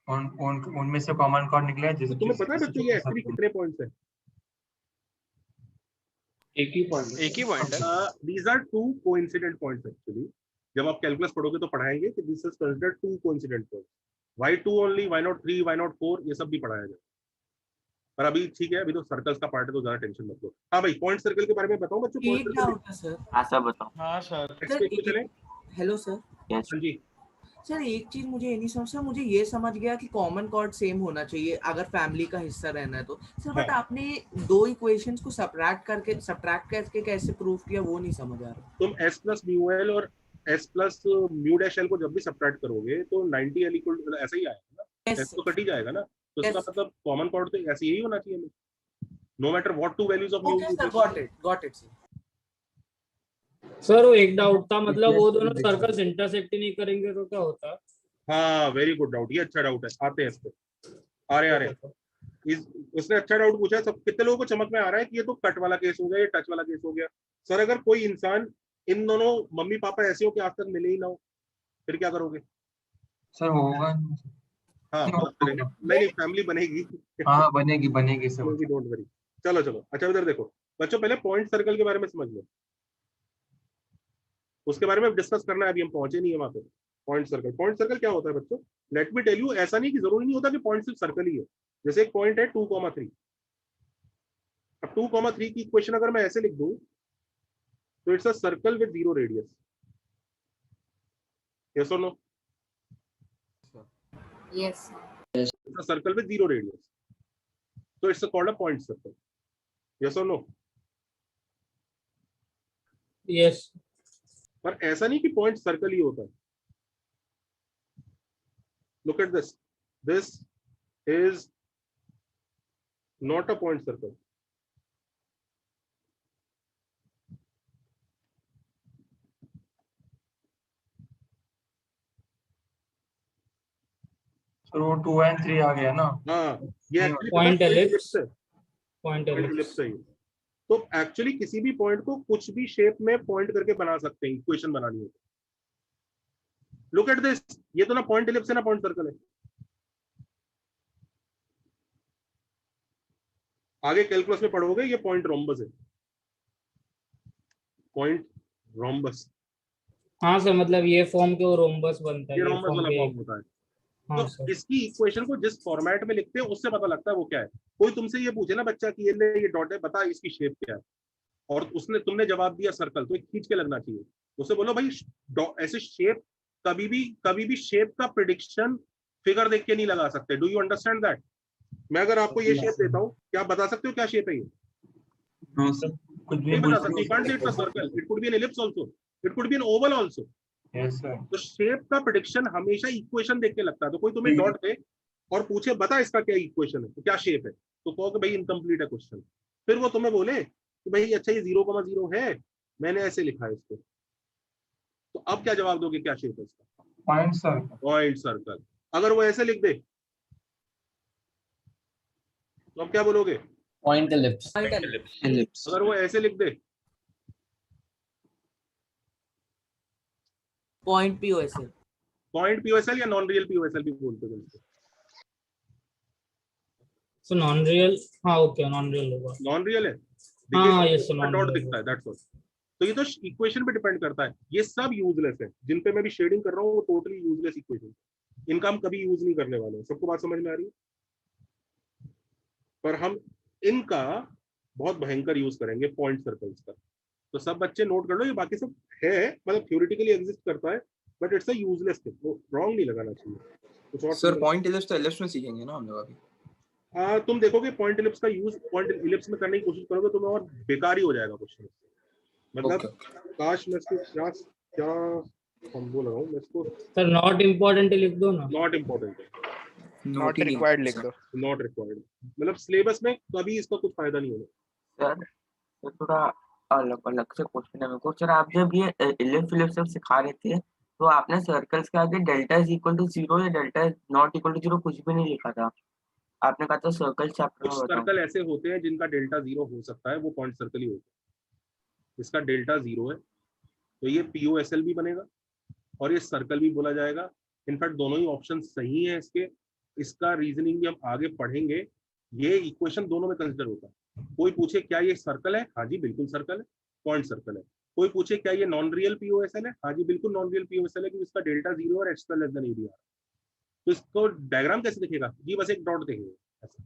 उनमें से कॉमन कोड निकला है। तो तुम्हें पता है बच्चों ये एक्चुअली कितने पॉइंट्स हैं? एक ही पॉइंट है। These are two coincident points actually. जब आप कैलकुलस पढ़ोगे तो पढ़ाएंगे कि this is considered two coincident points. Why 2 only? Why not 3? Why not 4? ये सब भी पढ़ाया जाए। पर अभी ठीक है, अभी तो सर्कल्स का पार्ट है तो ज्यादा टेंशन मत लो। हाँ भाई, पॉइंट सर्कल के बारे में बताओ बच्चों। एक डाउट है सर। हाँ सर बताओ। हाँ सर। चलें। Hello sir. यस हाँ जी सर, एक चीज मुझे ये नहीं समझ, सर मुझे ये समझ गया कि कॉमन कॉर्ड सेम होना चाहिए अगर फैमिली का हिस्सा रहना है तो सर, बट आपने दो इक्वेशंस को सब्ट्रैक्ट करके कैसे प्रूव किया वो नहीं समझ आ रहा। तुम s प्लस म्यू एल और s plus mu dash L को जब भी सब्ट्रैक्ट करोगे तो 90 एल इक्वल ऐसा ही आएगा ना, s तो कट ही जाएगा ना, तो इसका मतलब कॉमन कॉर्ड तो ऐसे यही होना चाहिए, no matter what two values of mu. Okay sir, got it sir. Sir वो एक डाउट था, मतलब वो दोनों सर्कल्स इंटरसेक्ट नहीं करेंगे तो क्या होता है? हाँ, वेरी गुड डाउट, ये अच्छा डाउट है। आते हैं इस पे, आ रहे उसने अच्छा डाउट पूछा है। सब कितने लोगों को चमक में आ रहा है कि ये तो कट वाला केस हो गया, ये टच वाला केस हो गया। सर अगर कोई इंसान इन दोनों मम्मी पापा ऐसे हो कि आज तक मिले ही ना हो, फिर क्या करोगे? सर होगा। हाँ नहीं, फैमिली बनेगी। हाँ बनेगी सब। Don't worry. चलो अच्छा इधर देखो बच्चों, पहले पॉइंट सर्कल के बारे में समझ लो, उसके बारे में डिस्कस करना है। अभी हम पहुंचे नहीं है वहां पे। पॉइंट सर्कल क्या होता है बच्चों? Let me tell you. ऐसा नहीं कि जरूरी नहीं होता कि पॉइंट सिर्फ सर्कल ही है। जैसे एक पॉइंट है 2,3। अब 2,3 की इक्वेशन अगर मैं ऐसे लिख दूं तो it's a circle with 0 radius. Yes और no? Yes it's a circle with 0 radius, so it's called a point circle. Yes or no? Yes. पर ऐसा नहीं कि पॉइंट सर्कल ही होता है। Look at this. This is not a point circle. तो 2 and 3 आ गया ना. हाँ, ये एक्चुअली पॉइंट एलिप्स. है. पॉइंट एलिप्स है. तो एक्चुअली किसी भी पॉइंट को कुछ भी शेप में पॉइंट करके बना सकते हैं, इक्वेशन बनानी हो. लुक एट दिस, ये तो ना पॉइंट एलिप्स है ना पॉइंट सर्कल है. आगे कैलकुलस में पढ़ोगे ये पॉइंट रोम्बस है. Point rhombus. हाँ सर, मतलब ये फॉर्म के वो रोम्बस बनता है, ये ये रोम्बस वाला फॉर्म होता है. हाँ तो सर. इसकी इक्वेशन को जिस फॉर्मेट में लिखते हैं उससे पता लगता है वो क्या है. कोई तुमसे ये पूछे ना बच्चा कि ये डॉट है, बता इसकी शेप क्या है, और तुमने जवाब दिया सर्कल, तो खींच के लगना चाहिए. उससे बोलो भाई ऐसे शेप कभी भी शेप का प्रिडिक्शन फिगर देख के नहीं लगा सकते. Do you understand that? मैं अगर आपको ये शेप देता हूँ, क्या आप बता सकते हो क्या शेप है ये? नहीं बता सकते. You can't say it's a circle. It could be an ellipse also. It could be an oval also. Yes, sir. तो शेप का प्रेडिक्शन हमेशा इक्वेशन देख के लगता है. तो कोई तुम्हें डॉट दे और पूछे बता इसका क्या इक्वेशन है, तो क्या शेप है, तो कहो कि भाई इनकम्प्लीट है क्वेश्चन. फिर वो तुम्हें बोले कि भाई अच्छा ये 0,0 है, मैंने ऐसे लिखा है इसको, तो अब क्या जवाब दोगे, क्या शेप है इसका? Point circle. Point circle. अगर वो ऐसे लिख दे तो अब क्या बोलोगे? Point ellipse. अगर वो ऐसे लिख दे? पॉइंट पीओएसएल. पॉइंट पीओएसएल या नॉन रियल पीओएसएल भी बोलते हैं. So non real. हाँ ओके, नॉन रियल होगा. नॉन रियल है. हाँ यस, डॉट दिखता है, दैट्स ऑल. तो ये तो इक्वेशन पे डिपेंड करता है. ये सब यूजलेस है जिन पे मैं भी शेडिंग कर रहा हूँ, वो टोटली यूजलेस इक्वेशन. इनका हम कभी यूज नहीं करने वाले हैं. सबको बात समझ में आ रही है? पर हम इनका बहुत भयंकर यूज करेंगे पॉइंट सर्कल्स का. तो सब बच्चे नोट कर लो, ये बाकी सब है, मतलब थ्योरेटिकली एग्जिस्ट करता है, but it's a useless thing. वो रॉन्ग नहीं लगाना चाहिए. कुछ और सर पॉइंट एलिप्स तो एलिप्स में सीखेंगे ना हम लोग अभी. तुम देखोगे पॉइंट एलिप्स का यूज पॉइंट एलिप्स में करने की कोशिश करोगे तो और बेकार ही हो जाएगा क्वेश्चन. मतलब काश मैं इसको क्या हम बोल रहा हूँ मैं इसको. सर नॉट इम्पोर्टेंट लिख दो ना. नॉट इम्पोर्टेंट है. नॉट रिक्वायर्ड लिख दो. Not required. मतलब सिलेबस में कभी इसका कुछ फायदा नहीं होगा. सर तो थोड़ा अलग से क्वेश्चन है मेरे को. सर आप जब ये इलिप्स सब सिखा रहे थे तो आपने सर्कल्स के आगे डेल्टा इज इक्वल टू 0 या डेल्टा नॉट इक्वल टू 0 कुछ भी नहीं लिखा था. आपने कहा था सर्कल चैप्टर कुछ सर्कल ऐसे होते हैं जिनका डेल्टा 0 हो सकता है, वो पॉइंट सर्कल ही होता है. इसका डेल्टा 0 है तो ये पीओएसएल भी बनेगा और ये सर्कल भी बोला जाएगा. इनफैक्ट दोनों ही ऑप्शन सही है इसके. इसका रीजनिंग भी हम आगे पढ़ेंगे. ये इक्वेशन दोनों में कंसिडर होता है. कोई पूछे क्या ये सर्कल है, हाँ जी बिल्कुल सर्कल है, पॉइंट सर्कल है. कोई पूछे क्या ये नॉन रियल पीओएसएल है, हाँ जी बिल्कुल नॉन रियल पीओएसएल है, क्योंकि इसका डेल्टा 0 और एक्स्ट्रा लेस देन एरिया. तो इसको डायग्राम कैसे दिखेगा जी? बस एक डॉट दिखेगा ऐसा.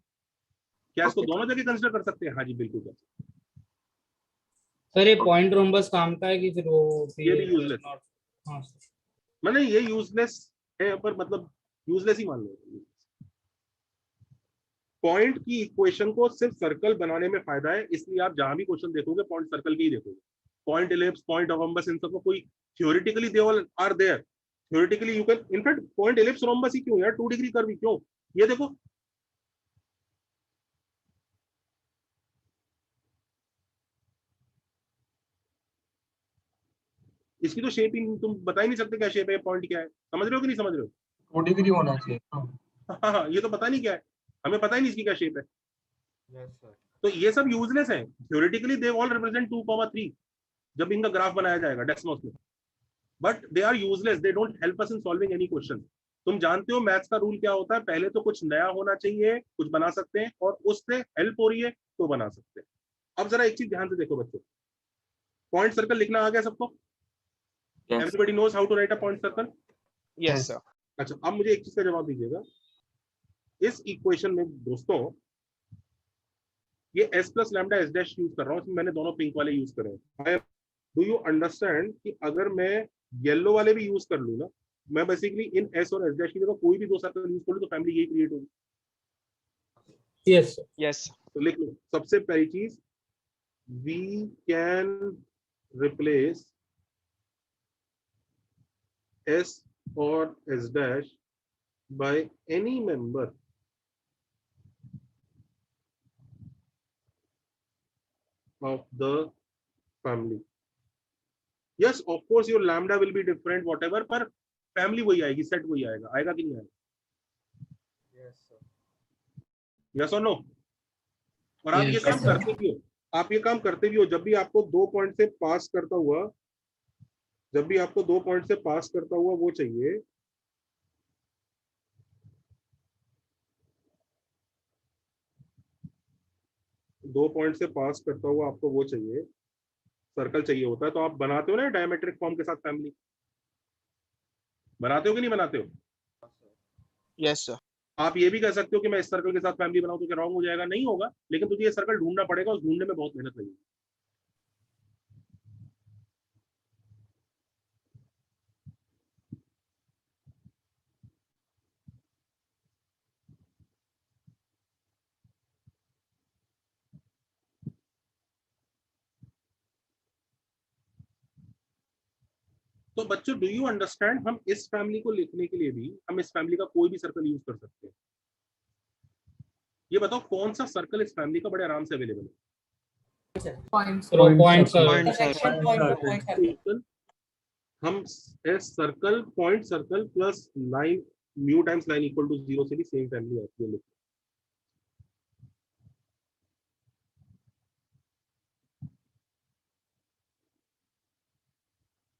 क्या इसको दोनों जगह कंसिडर कर सकते हैं? हाँ जी बिल्कुल कर सकते हैं. सर ये पॉइंट रोम्बस काम का है कि फिर वो ये भी यूजलेस. हाँ मैंने ये यूजलेस है, पर मतलब यूजलेस ही मान लो. पॉइंट की इक्वेशन को सिर्फ सर्कल बनाने में फायदा है, इसलिए आप जहां भी क्वेश्चन देखोगे पॉइंट सर्कल की ही देखोगे. पॉइंट एलिप्स, पॉइंट रोम्बस, इन सबको कोई theoretically they all are there. Theoretically you can in fact point ellipse rhombus ही क्यों यार, 2 डिग्री कर्व ही क्यों? ये देखो इसकी तो शेप ही तुम बता ही नहीं सकते क्या शेप है, पॉइंट क्या है. समझ रहे हो कि नहीं समझ रहे हो? 2 डिग्री होना चाहिए. हाँ, ये तो पता नहीं क्या है, हमें पता ही नहीं इसकी क्या शेप है. Yes sir. तो ये सब यूजलेस है. थ्योरेटिकली दे ऑल रिप्रेजेंट 2,3 जब इनका ग्राफ बनाया जाएगा डेसिमल्स में, but they are useless. They don't help us in solving any question. तुम जानते हो मैथ्स का रूल क्या होता है? पहले तो कुछ नया होना चाहिए, कुछ बना सकते हैं, और उससे हेल्प हो रही है तो बना सकते हैं. अब जरा एक चीज ध्यान से देखो बच्चों, पॉइंट सर्कल लिखना आ गया सबको? Everybody knows how to write a point circle? Yes sir. अच्छा, अब मुझे एक चीज का जवाब दीजिएगा. इस इक्वेशन में दोस्तों ये s plus lambda S dash use कर रहा हूँ, इसमें मैंने दोनों पिंक वाले यूज करे हैं. डू यू अंडरस्टैंड कि अगर मैं येलो वाले भी यूज कर लूँ ना, मैं बेसिकली इन s और s डैश की जगह कोई भी 2 सर्कल यूज कर लूँ तो फैमिली यही क्रिएट होगी. Yes yes. तो लिख लो सबसे पहली चीज, वी कैन रिप्लेस s और s dash by any member of the family. Yes, of course your lambda will be different, whatever, पर फैमिली वही आएगी, सेट वही आएगा, आएगा कि नहीं आएगा? Yes or no? और आप ये काम करते भी हो, आप ये काम करते भी हो जब भी आपको 2 पॉइंट से पास करता हुआ, जब भी आपको 2 पॉइंट से पास करता हुआ वो चाहिए, दो पॉइंट से पास करता हुआ आपको वो चाहिए, सर्कल चाहिए होता है, तो आप बनाते हो ना डायमेट्रिक फॉर्म के साथ फैमिली, बनाते हो कि नहीं बनाते हो? Yes sir. आप ये भी कह सकते हो कि मैं इस सर्कल के साथ फैमिली बनाऊं तो क्या रॉन्ग हो जाएगा? नहीं होगा, लेकिन तुझे ये सर्कल ढूंढना पड़ेगा, उस ढूंढने में बहुत मेहनत लगेगी। तो बच्चों, डू यू अंडरस्टैंड, हम इस फैमिली को लिखने के लिए भी हम इस फैमिली का कोई भी सर्कल यूज कर सकते हैं। ये बताओ कौन सा सर्कल इस फैमिली का बड़े आराम से अवेलेबल है? हम circle point circle plus line mu times line equal to 0 से भी सेम फैमिली आती है।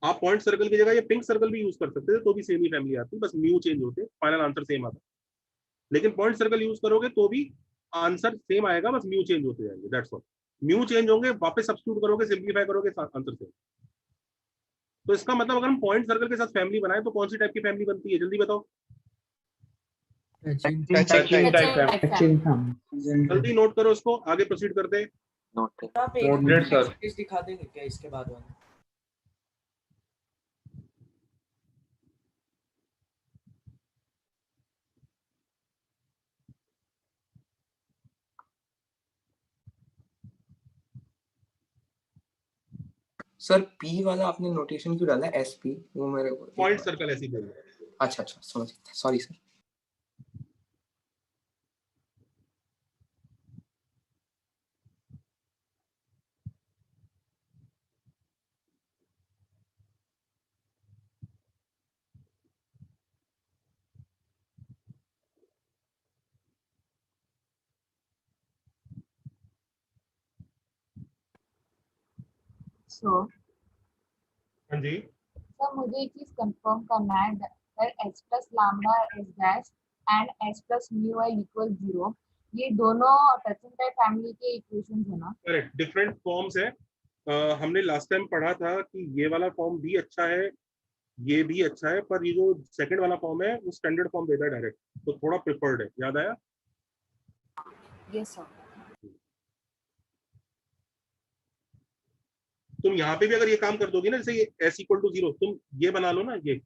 आप पॉइंट सर्कल की जगह ये पिंक सर्कल भी यूज कर सकते थे तो भी सेम ही फैमिली आती, बस म्यू चेंज होते, फाइनल आंसर सेम आता। लेकिन पॉइंट सर्कल यूज करोगे तो भी आंसर सेम आएगा, बस म्यू चेंज होते जाएंगे, दैट्स ऑल। म्यू चेंज होंगे, वापस सब्स्टिट्यूट करोगे, सिंपलीफाई करोगे, आंसर सेम। तो इसका मतलब अगर हम पॉइंट सर्कल के साथ फैमिली बनाए तो कौन सी टाइप की फैमिली बनती है, जल्दी बताओ। जल्दी नोट करो उसको, आगे प्रोसीड करते हैं। दिखा देंगे क्या इसके बाद वाला? सर पी वाला आपने नोटेशन क्यों डाला एसपी? वो मेरे को पॉइंट सर्कल ऐसे ही बोल रहा है। अच्छा समझ गया, सॉरी सर। हाँ जी सर, मुझे एक चीज कंफर्म करना है that s plus lambda s dash and s plus mu i equal 0, ये दोनों टचिंग टाइप फैमिली के इक्वेशंस है ना? करेक्ट, डिफरेंट फॉर्म्स है। हमने लास्ट टाइम पढ़ा था कि ये वाला फॉर्म भी अच्छा है, ये भी अच्छा है, पर ये जो सेकंड वाला फॉर्म है वो स्टैंडर्ड फॉर्म देता है डायरेक्ट, तो थोड़ा प्रिफर्ड है, याद आया? Yes sir. तुम यहाँ पे भी अगर ये काम कर दोगे ना, जैसे ये s इक्वल टू 0, तुम ये बना लो ना, ये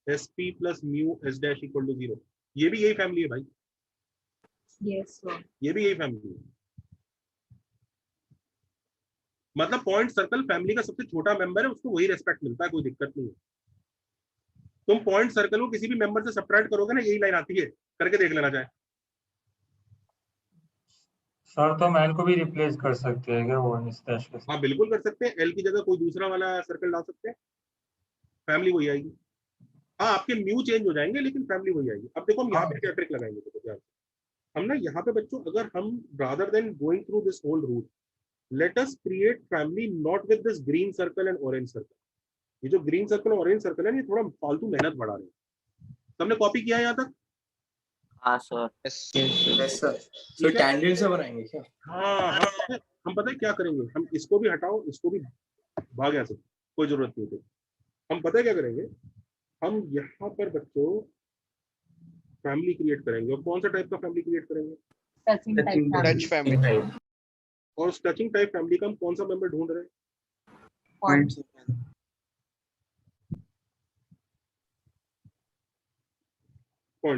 sp plus mu s dash equal to 0, ये भी यही फैमिली है भाई। Yes sir. ये भी यही फैमिली है। मतलब पॉइंट सर्कल फैमिली का सबसे छोटा मेंबर है, उसको वही रेस्पेक्ट मिलता है, कोई दिक्कत नहीं है। तुम पॉइंट सर्कल को किसी भी मेंबर से सब्ट्रैक्ट करोगे ना, यही लाइन आती है, करके देख लेना चाहे। सर तो हम एल को भी रिप्लेस कर सकते हैं क्या वो इस डैश के साथ? हाँ बिल्कुल कर सकते हैं, एल की जगह कोई दूसरा वाला सर्कल डाल सकते हैं, फैमिली वही आएगी। हाँ आपके म्यू चेंज हो जाएंगे लेकिन फैमिली वही आएगी। अब देखो हम यहाँ पे क्या ट्रिक लगाएंगे, देखो ध्यान से। हम ना यहाँ पे बच्चों, अगर हम rather than going through this whole route, let us create family not with this green circle and orange circle. ये जो ग्रीन सर्कल और ऑरेंज सर्कल है, ये थोड़ा फालतू मेहनत बढ़ा रहे हैं। तुमने कॉपी किया है यहाँ तक? हाँ सर। Yes sir. तो टैंजेंट से बनाएंगे क्या? हाँ हम पता है क्या करेंगे, हम इसको भी हटाओ, इसको भी भाग यहाँ से, कोई जरूरत नहीं है। हम पता है क्या करेंगे, हम यहाँ पर बच्चों फैमिली क्रिएट करेंगे। और कौन सा टाइप का फैमिली क्रिएट करेंगे? Touch family. और उस टचिंग टाइप फैमिली का हम कौन सा मेंबर ढूंढ रहे हैं? Point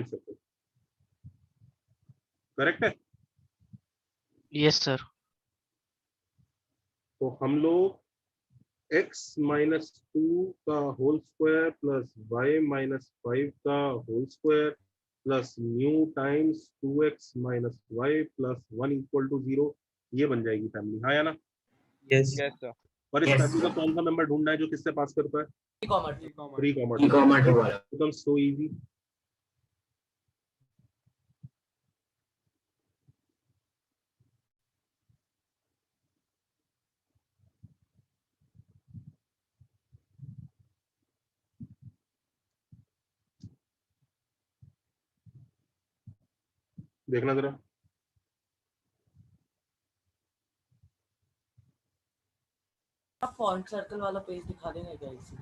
circle. करेक्ट है? Yes sir. तो हम लोग x माइनस 2 का whole square plus y minus 5 का whole square plus mu times 2x minus y plus 1 equal to 0, ये बन जाएगी फैमिली। हाँ या ना? Yes. Yes sir. पर इस Yes, पैसे का sir. कौन सा मेंबर ढूंढना है जो किससे पास करता है? 3, 3, वाला. becomes so easy. देखना जरा। आप पॉइंट सर्कल वाला पेज दिखा देंगे क्या इसी?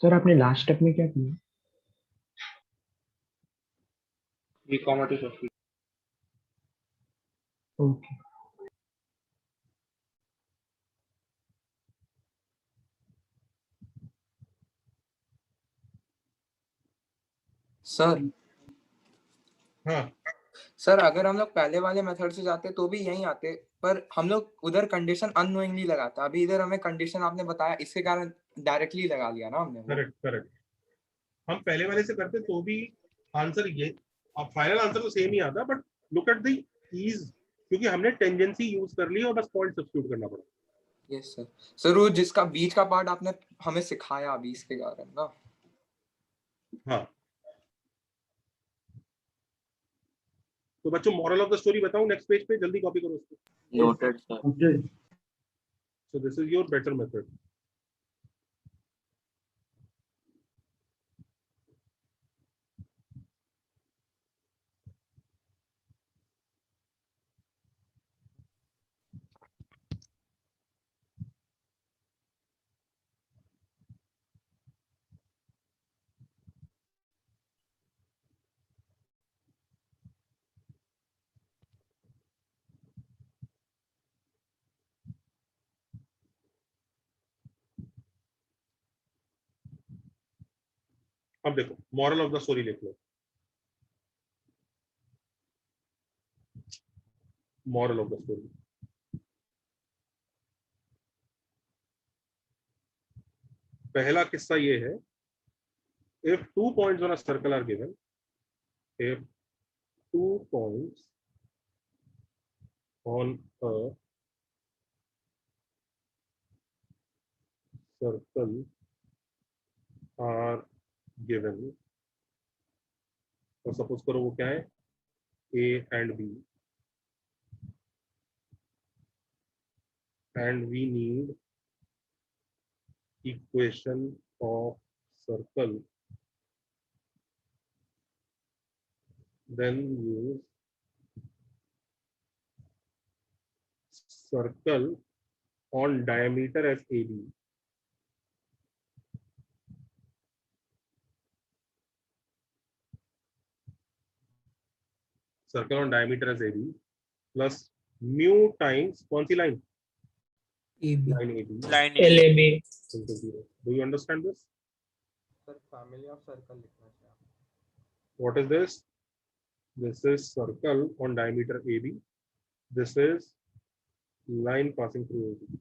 सर आपने लास्ट स्टेप में क्या किया? ओके. सर हाँ सर अगर हम लोग पहले वाले मेथड से जाते तो भी यहीं आते, पर हम लोग उधर कंडीशन अननोइंगली लगाता. अभी इधर हमें कंडीशन आपने बताया, इसके कारण डायरेक्टली लगा लिया ना हमने. Correct correct. हम पहले वाले से करते तो भी आंसर ये, अब फाइनल आंसर तो सेम ही आता, but look at the ease, क्योंकि हमने टेंजेंसी यूज कर ली और बस पॉइंट सब्स्टिट्यूट करना पड़ा। Yes sir. सर वो जिसका बीच का पार्ट आपने हमें सिखाया अभी इसके कारण ना. हाँ तो बच्चों मॉरल ऑफ द स्टोरी बताऊं नेक्स्ट पेज पे, जल्दी कॉपी करो उसको। Noted sir. So this is your better method. अब देखो मॉरल ऑफ द स्टोरी लिख लो। मॉरल ऑफ द स्टोरी, पहला किस्सा ये है, if 2 points on a circle are given, if 2 points on a circle are given, तो सपोज करो वो क्या है, A and B, and we need equation of circle, then use circle on diameter as AB. Circle on diameter as AB plus mu times कौन सी line? AB. Line AB. Line LAB. Into 0. Do you understand this? Sir family of circle लिखना चाहिए. What is this? This is circle on diameter AB. This is line passing through AB.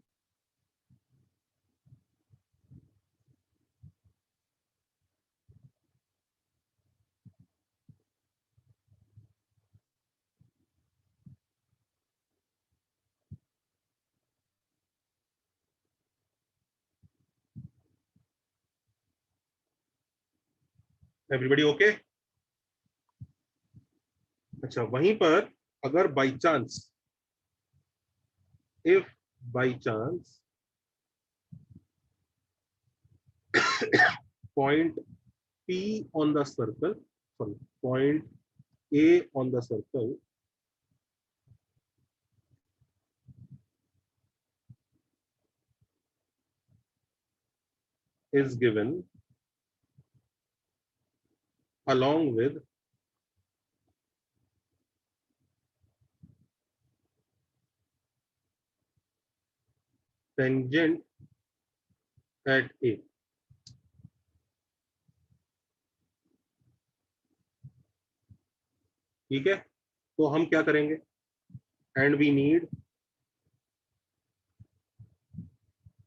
Everybody okay? अच्छा वहीं पर अगर by chance, if by chance point P on the circle, sorry, point A on the circle is given along with tangent at A. ठीक है, तो हम क्या करेंगे, and we need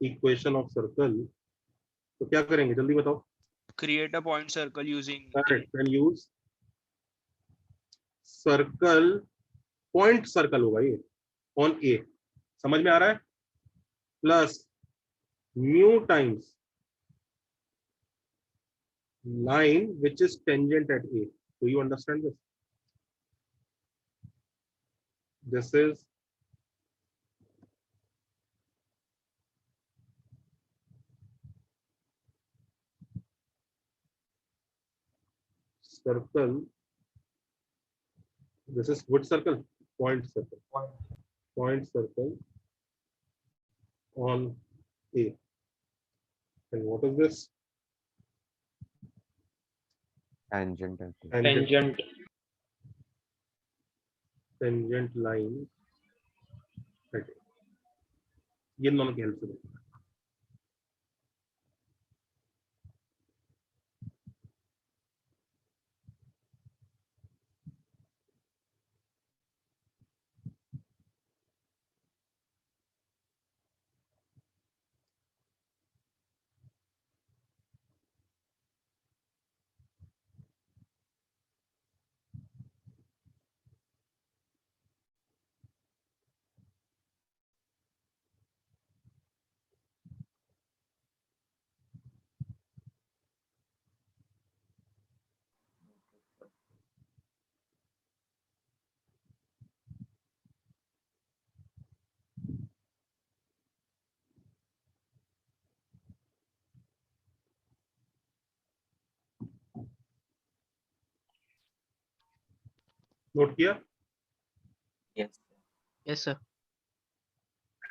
equation of circle, तो क्या करेंगे जल्दी बताओ। create a point circle using correct, can use circle, point circle होगा ये ऑन ए, समझ में आ रहा है, plus mu times line which is tangent at A. Do you understand this? This is circle. This is what circle? Point circle. Point circle on A. And what is this? Tangent. Tangent line at A. ये दोनों की help से बनेगा। Note किया? Yes. yes sir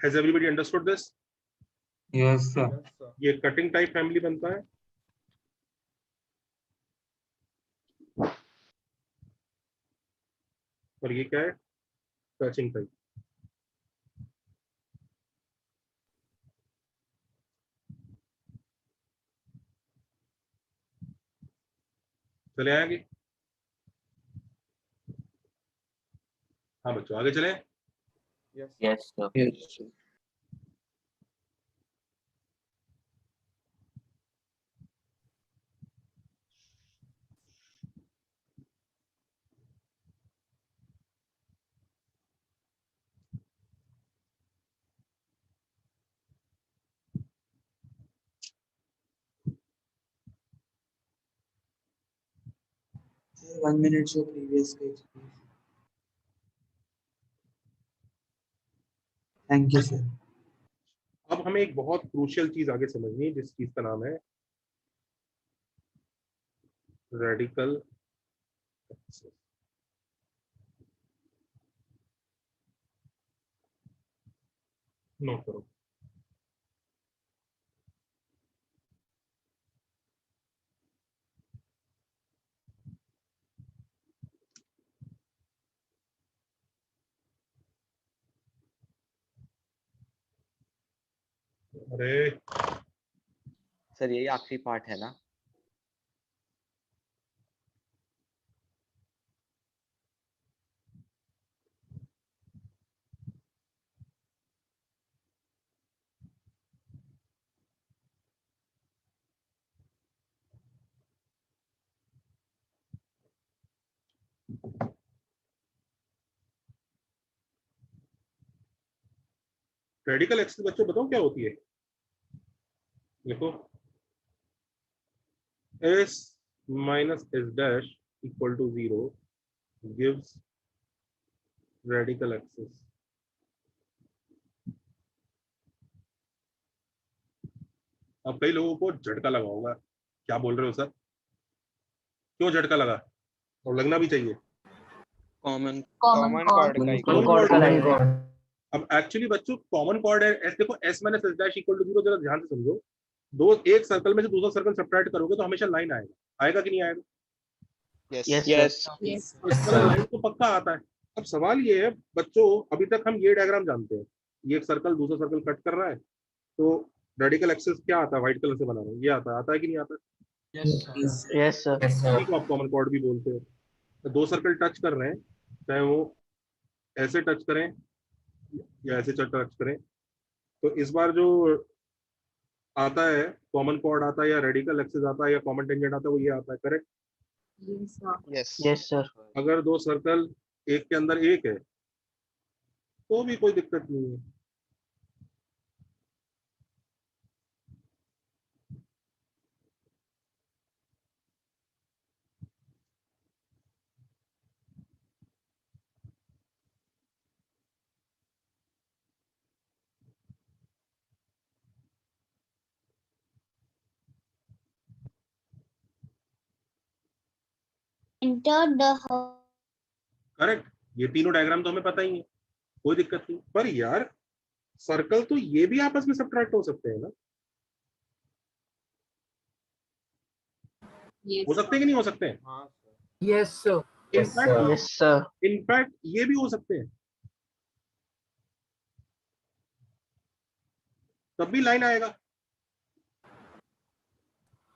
Has everybody understood this? Yes sir. ये cutting type family बनता है। और ये क्या है? Touching type. चले आएंगे? हाँ बच्चों आगे चले। Yes sir. yes Sir, 1 minute show previous page, please. Thank you, sir. अब हमें एक बहुत क्रूशियल चीज आगे समझनी है, जिस चीज का नाम है रेडिकल एक्सिस। नोट करो। अरे सर यही आखिरी पार्ट है ना? रेडिकल एक्सिस बच्चों बताओ क्या होती है? देखो s minus s dash equal to 0 gives radical axis. अब कई लोगों को झटका लगा होगा, क्या बोल रहे हो सर, क्यों झटका लगा? और लगना भी चाहिए। common Common chord. अब एक्चुअली बच्चों कॉमन कॉर्ड है s, देखो s minus s dash equal to 0, जरा ध्यान से समझो। दो एक सर्कल में से दूसरा सर्कल सब्ट्रैक्ट करोगे तो हमेशा लाइन आएगा कि नहीं आएगा? yes लाइन तो पक्का आता है। अब सवाल ये है बच्चों, अभी तक हम ये डायग्राम जानते हैं, ये एक सर्कल दूसरा सर्कल कट कर रहा है, तो रेडिकल एक्सिस क्या आता है? व्हाइट कलर से बना रहा हूँ, ये आता है कि नहीं आता? Yes sir. ठीक है, आप कॉमन कॉर्ड भी बोलते हो। तो दो सर्कल टच कर रहे हैं, चाहे वो ऐसे टच करें या ऐसे टच करें, तो इस बार जो आता है, कॉमन कॉर्ड आता है या रेडिकल एक्सिस आता है या कॉमन टेंजेंट आता है, वो ये आता है, करेक्ट? Yes sir. अगर दो सर्कल एक के अंदर एक है तो भी कोई दिक्कत नहीं है। करेक्ट, ये तीनों डायग्राम तो हमें पता ही है, कोई दिक्कत नहीं। पर यार सर्कल तो ये भी आपस में सब्ट्रैक्ट हो सकते हैं ना, हो सकते हैं कि नहीं हो सकते हैं? Yes sir. इनफैक्ट ये भी हो सकते हैं, तब भी लाइन आएगा।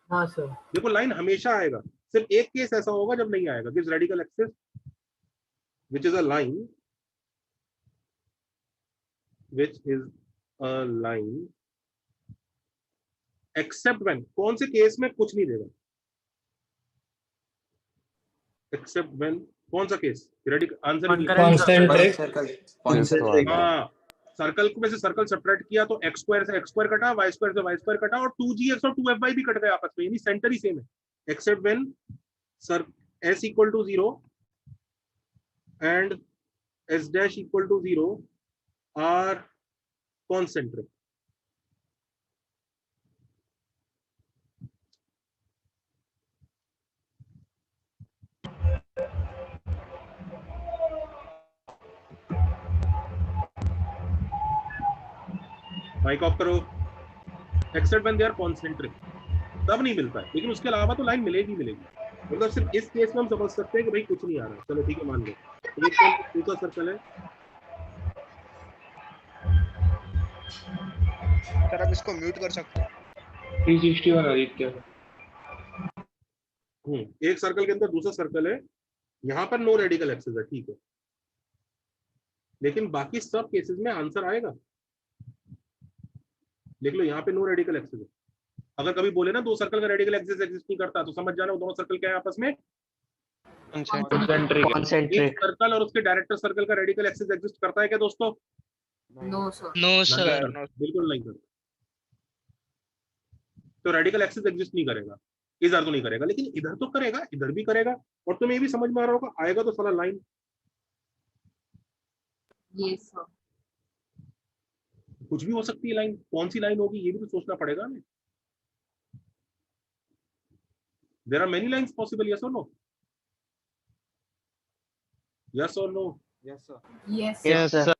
हाँ सर। देखो लाइन हमेशा आएगा, सिर्फ एक केस ऐसा होगा जब नहीं आएगा, this radical axis which is a line, which is a line except when, कौन से केस में कुछ नहीं देगा? except when, कौन सा केस? रेडिकल आंसर हाँ, सर्कल में से सर्कल सब्ट्रैक्ट किया तो एक्स स्क्वायर से एक्स स्क्वायर कटा, वाई स्क्वायर से वाई स्क्वायर कटा, और 2gx और 2fy भी कट गए आपस में, यानी सेंटर ही सेम है। Except when sir s equal to 0 and s dash equal to 0 are concentric. Mike off करो। Except when they are concentric, तब नहीं मिलता है, लेकिन उसके अलावा तो लाइन मिलेगी मिलेगी। मतलब सिर्फ इस केस में हम समझ सकते हैं कि भाई कुछ नहीं आ रहा, चलो ठीक है मान लो। एक दूसरा सर्कल है, सर आप इसको म्यूट कर सकते हैं। 361 आदित्य। एक सर्कल के अंदर दूसरा सर्कल है, यहाँ पर नो रेडिकल एक्सिस है, ठीक है, लेकिन बाकी सब केसेस में आंसर आएगा। देख लो यहाँ पे नो रेडिकल एक्सिस है। अगर कभी बोले ना दो सर्कल का रेडिकल एक्सिस एग्जिस्ट नहीं करता, तो समझ जाना वो दोनों सर्कल क्या है आपस में, एक सर्कल और उसके डायरेक्टर सर्कल का रेडिकल एक्सिस एग्जिस्ट करता है क्या दोस्तों? No sir. नो सर, बिल्कुल नहीं करता। तो रेडिकल एक्सिस एग्जिस्ट नहीं करेगा, इधर तो नहीं करेगा, लेकिन इधर तो करेगा, इधर भी करेगा। और तुम्हें ये भी समझ में आ रहा होगा, आएगा तो साला लाइन। Yes sir. कुछ भी हो सकती है लाइन, कौन सी लाइन होगी ये भी तो सोचना पड़ेगा हमें। There are many lines possible, yes और नो? यस और नो? Yes sir.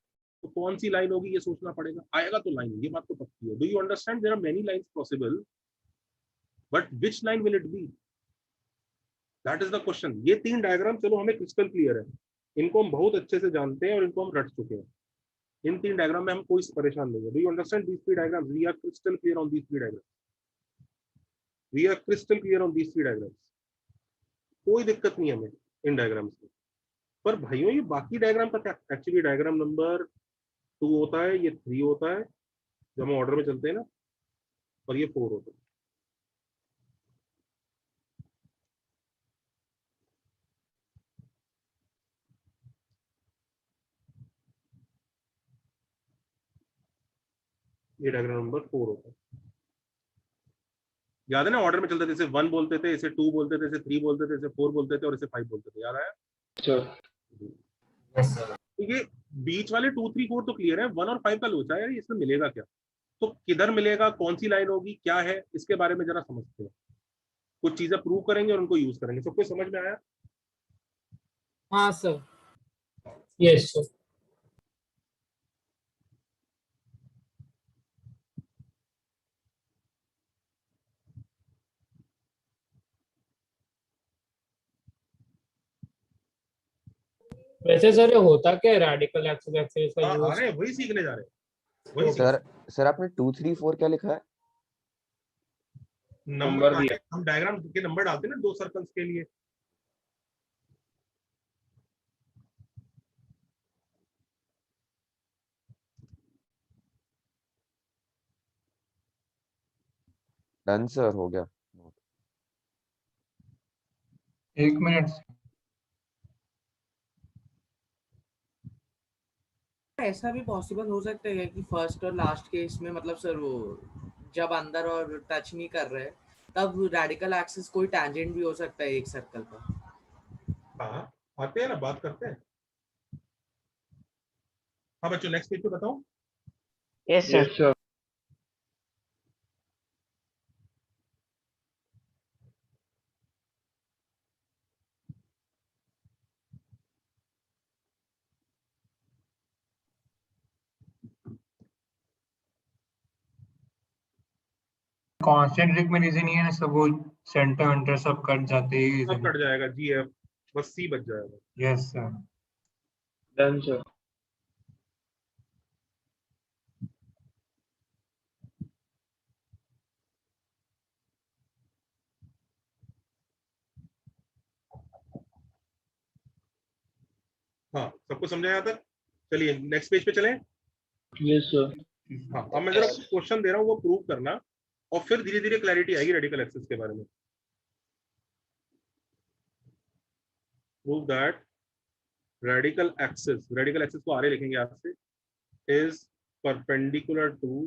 तो कौन सी लाइन होगी ये सोचना पड़ेगा, आएगा तो लाइन, ये बात तो पक्की है। Do you understand? There are many lines possible, but which line will it be, that is the question. ये तीन डायग्राम चलो हमें क्रिस्टल क्लियर है, इनको हम बहुत अच्छे से जानते हैं और इनको हम रट चुके हैं। इन तीन डायग्राम में हम कोई परेशान नहीं है। Do you understand these three diagrams? We are crystal clear on these three diagrams, we are crystal clear on these three diagrams. कोई दिक्कत नहीं हमें इन डायग्राम्स में। पर भाइयों ये बाकी डायग्राम का क्या? एक्चुअली डायग्राम नंबर 2 होता है, ये 3 होता है जब हम ऑर्डर में चलते हैं ना, और ये 4 होता है। ये डायग्राम नंबर 4 होता है। याद है ना, ऑर्डर में चलते थे, इसे 1 बोलते थे, इसे 2 बोलते थे, इसे 3 बोलते थे, इसे 4 बोलते थे और इसे 5 बोलते थे। याद आया? तो ये बीच वाले 2 3 4 तो क्लियर है, 1 और 5 का लोचा है यार, इसमें मिलेगा क्या? तो किधर मिलेगा, कौन सी लाइन होगी, क्या है, इसके बारे में जरा समझते हैं। कुछ चीजें प्रूव करेंगे और उनको यूज करेंगे। सबको समझ में आया? हाँ सर। Yes sir. वैसे सर ये होता क्या है रेडिकल एक्सिस एक्सिस का यूज? अरे वही सीखने जा रहे हैं, वही सर आपने 2 3 4 क्या लिखा है? नंबर दिया, हम डायग्राम के नंबर डालते हैं ना दो सर्कल्स के लिए। डन सर, हो गया। 1 मिनट। ऐसा भी पॉसिबल हो सकता है कि फर्स्ट और लास्ट केस में मतलब सर वो जब अंदर और टच नहीं कर रहे तब रेडिकल एक्सिस कोई टैंजेंट भी हो सकता है एक सर्कल पर। हाँ आते हैं ना, बात करते हैं। हाँ बच्चों नेक्स्ट पेज पे बताओ। Yes sir. कॉन्स्टेंट में रीजन ही है ना, सब वो सेंटर वेंटर सब कट जाते हैं। सब कट जाएगा जी, एफ बस सी बच जाएगा। Yes sir. Done sir. हाँ सबको समझा यहाँ तक? चलिए नेक्स्ट पेज पे चलें। Yes sir. हाँ अब मैं जरा क्वेश्चन दे रहा हूँ, वो प्रूव करना और फिर धीरे धीरे क्लैरिटी आएगी रेडिकल एक्सिस के बारे में। प्रूव दैट रेडिकल एक्सिस को आरे लिखेंगे आपसे, इज परपेंडिकुलर टू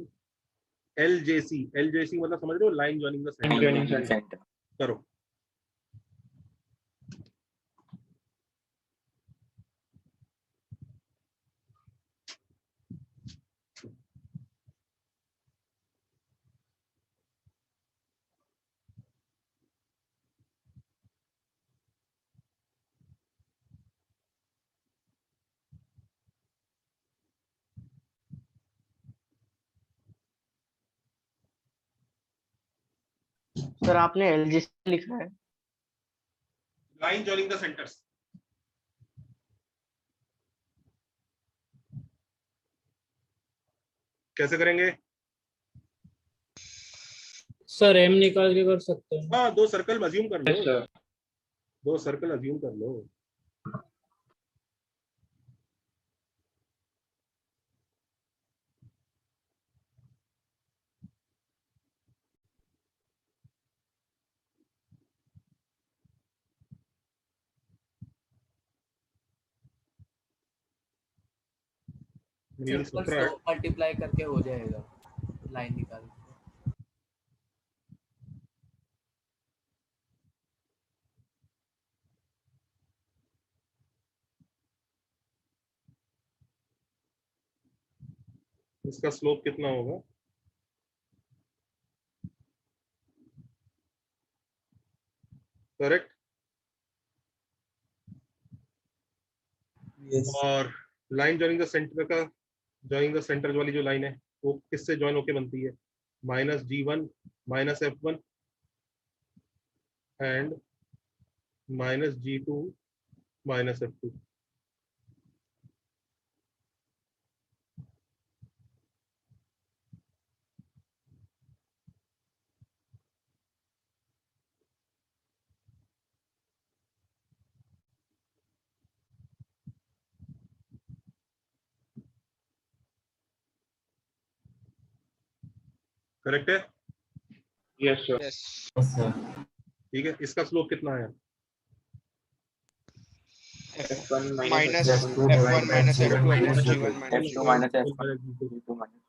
एलजेसी। एलजेसी मतलब समझ रहे हो, लाइन जॉइनिंग द सेंटर। करो। सर आपने एलजीसी लिखा है। Line joining the centres. कैसे करेंगे सर? एम निकाल के कर सकते हैं। हाँ दो सर्कल अज्यूम कर लो। Yes sir. दो सर्कल अज्यूम कर लो। मल्टीप्लाई करके हो जाएगा लाइन निकाल। इसका स्लोप कितना होगा? करेक्ट। Yes. और लाइन जॉइनिंग द सेंटर का, जॉइनिंग द सेंटर वाली जो लाइन है वो किससे जॉइन होके बनती है? -G1 -F1 and -G2 -F2। Correct है? Yes sir. ठीक है, इसका स्लोप कितना है? F1 minus F2 upon G1 minus F2 minus F1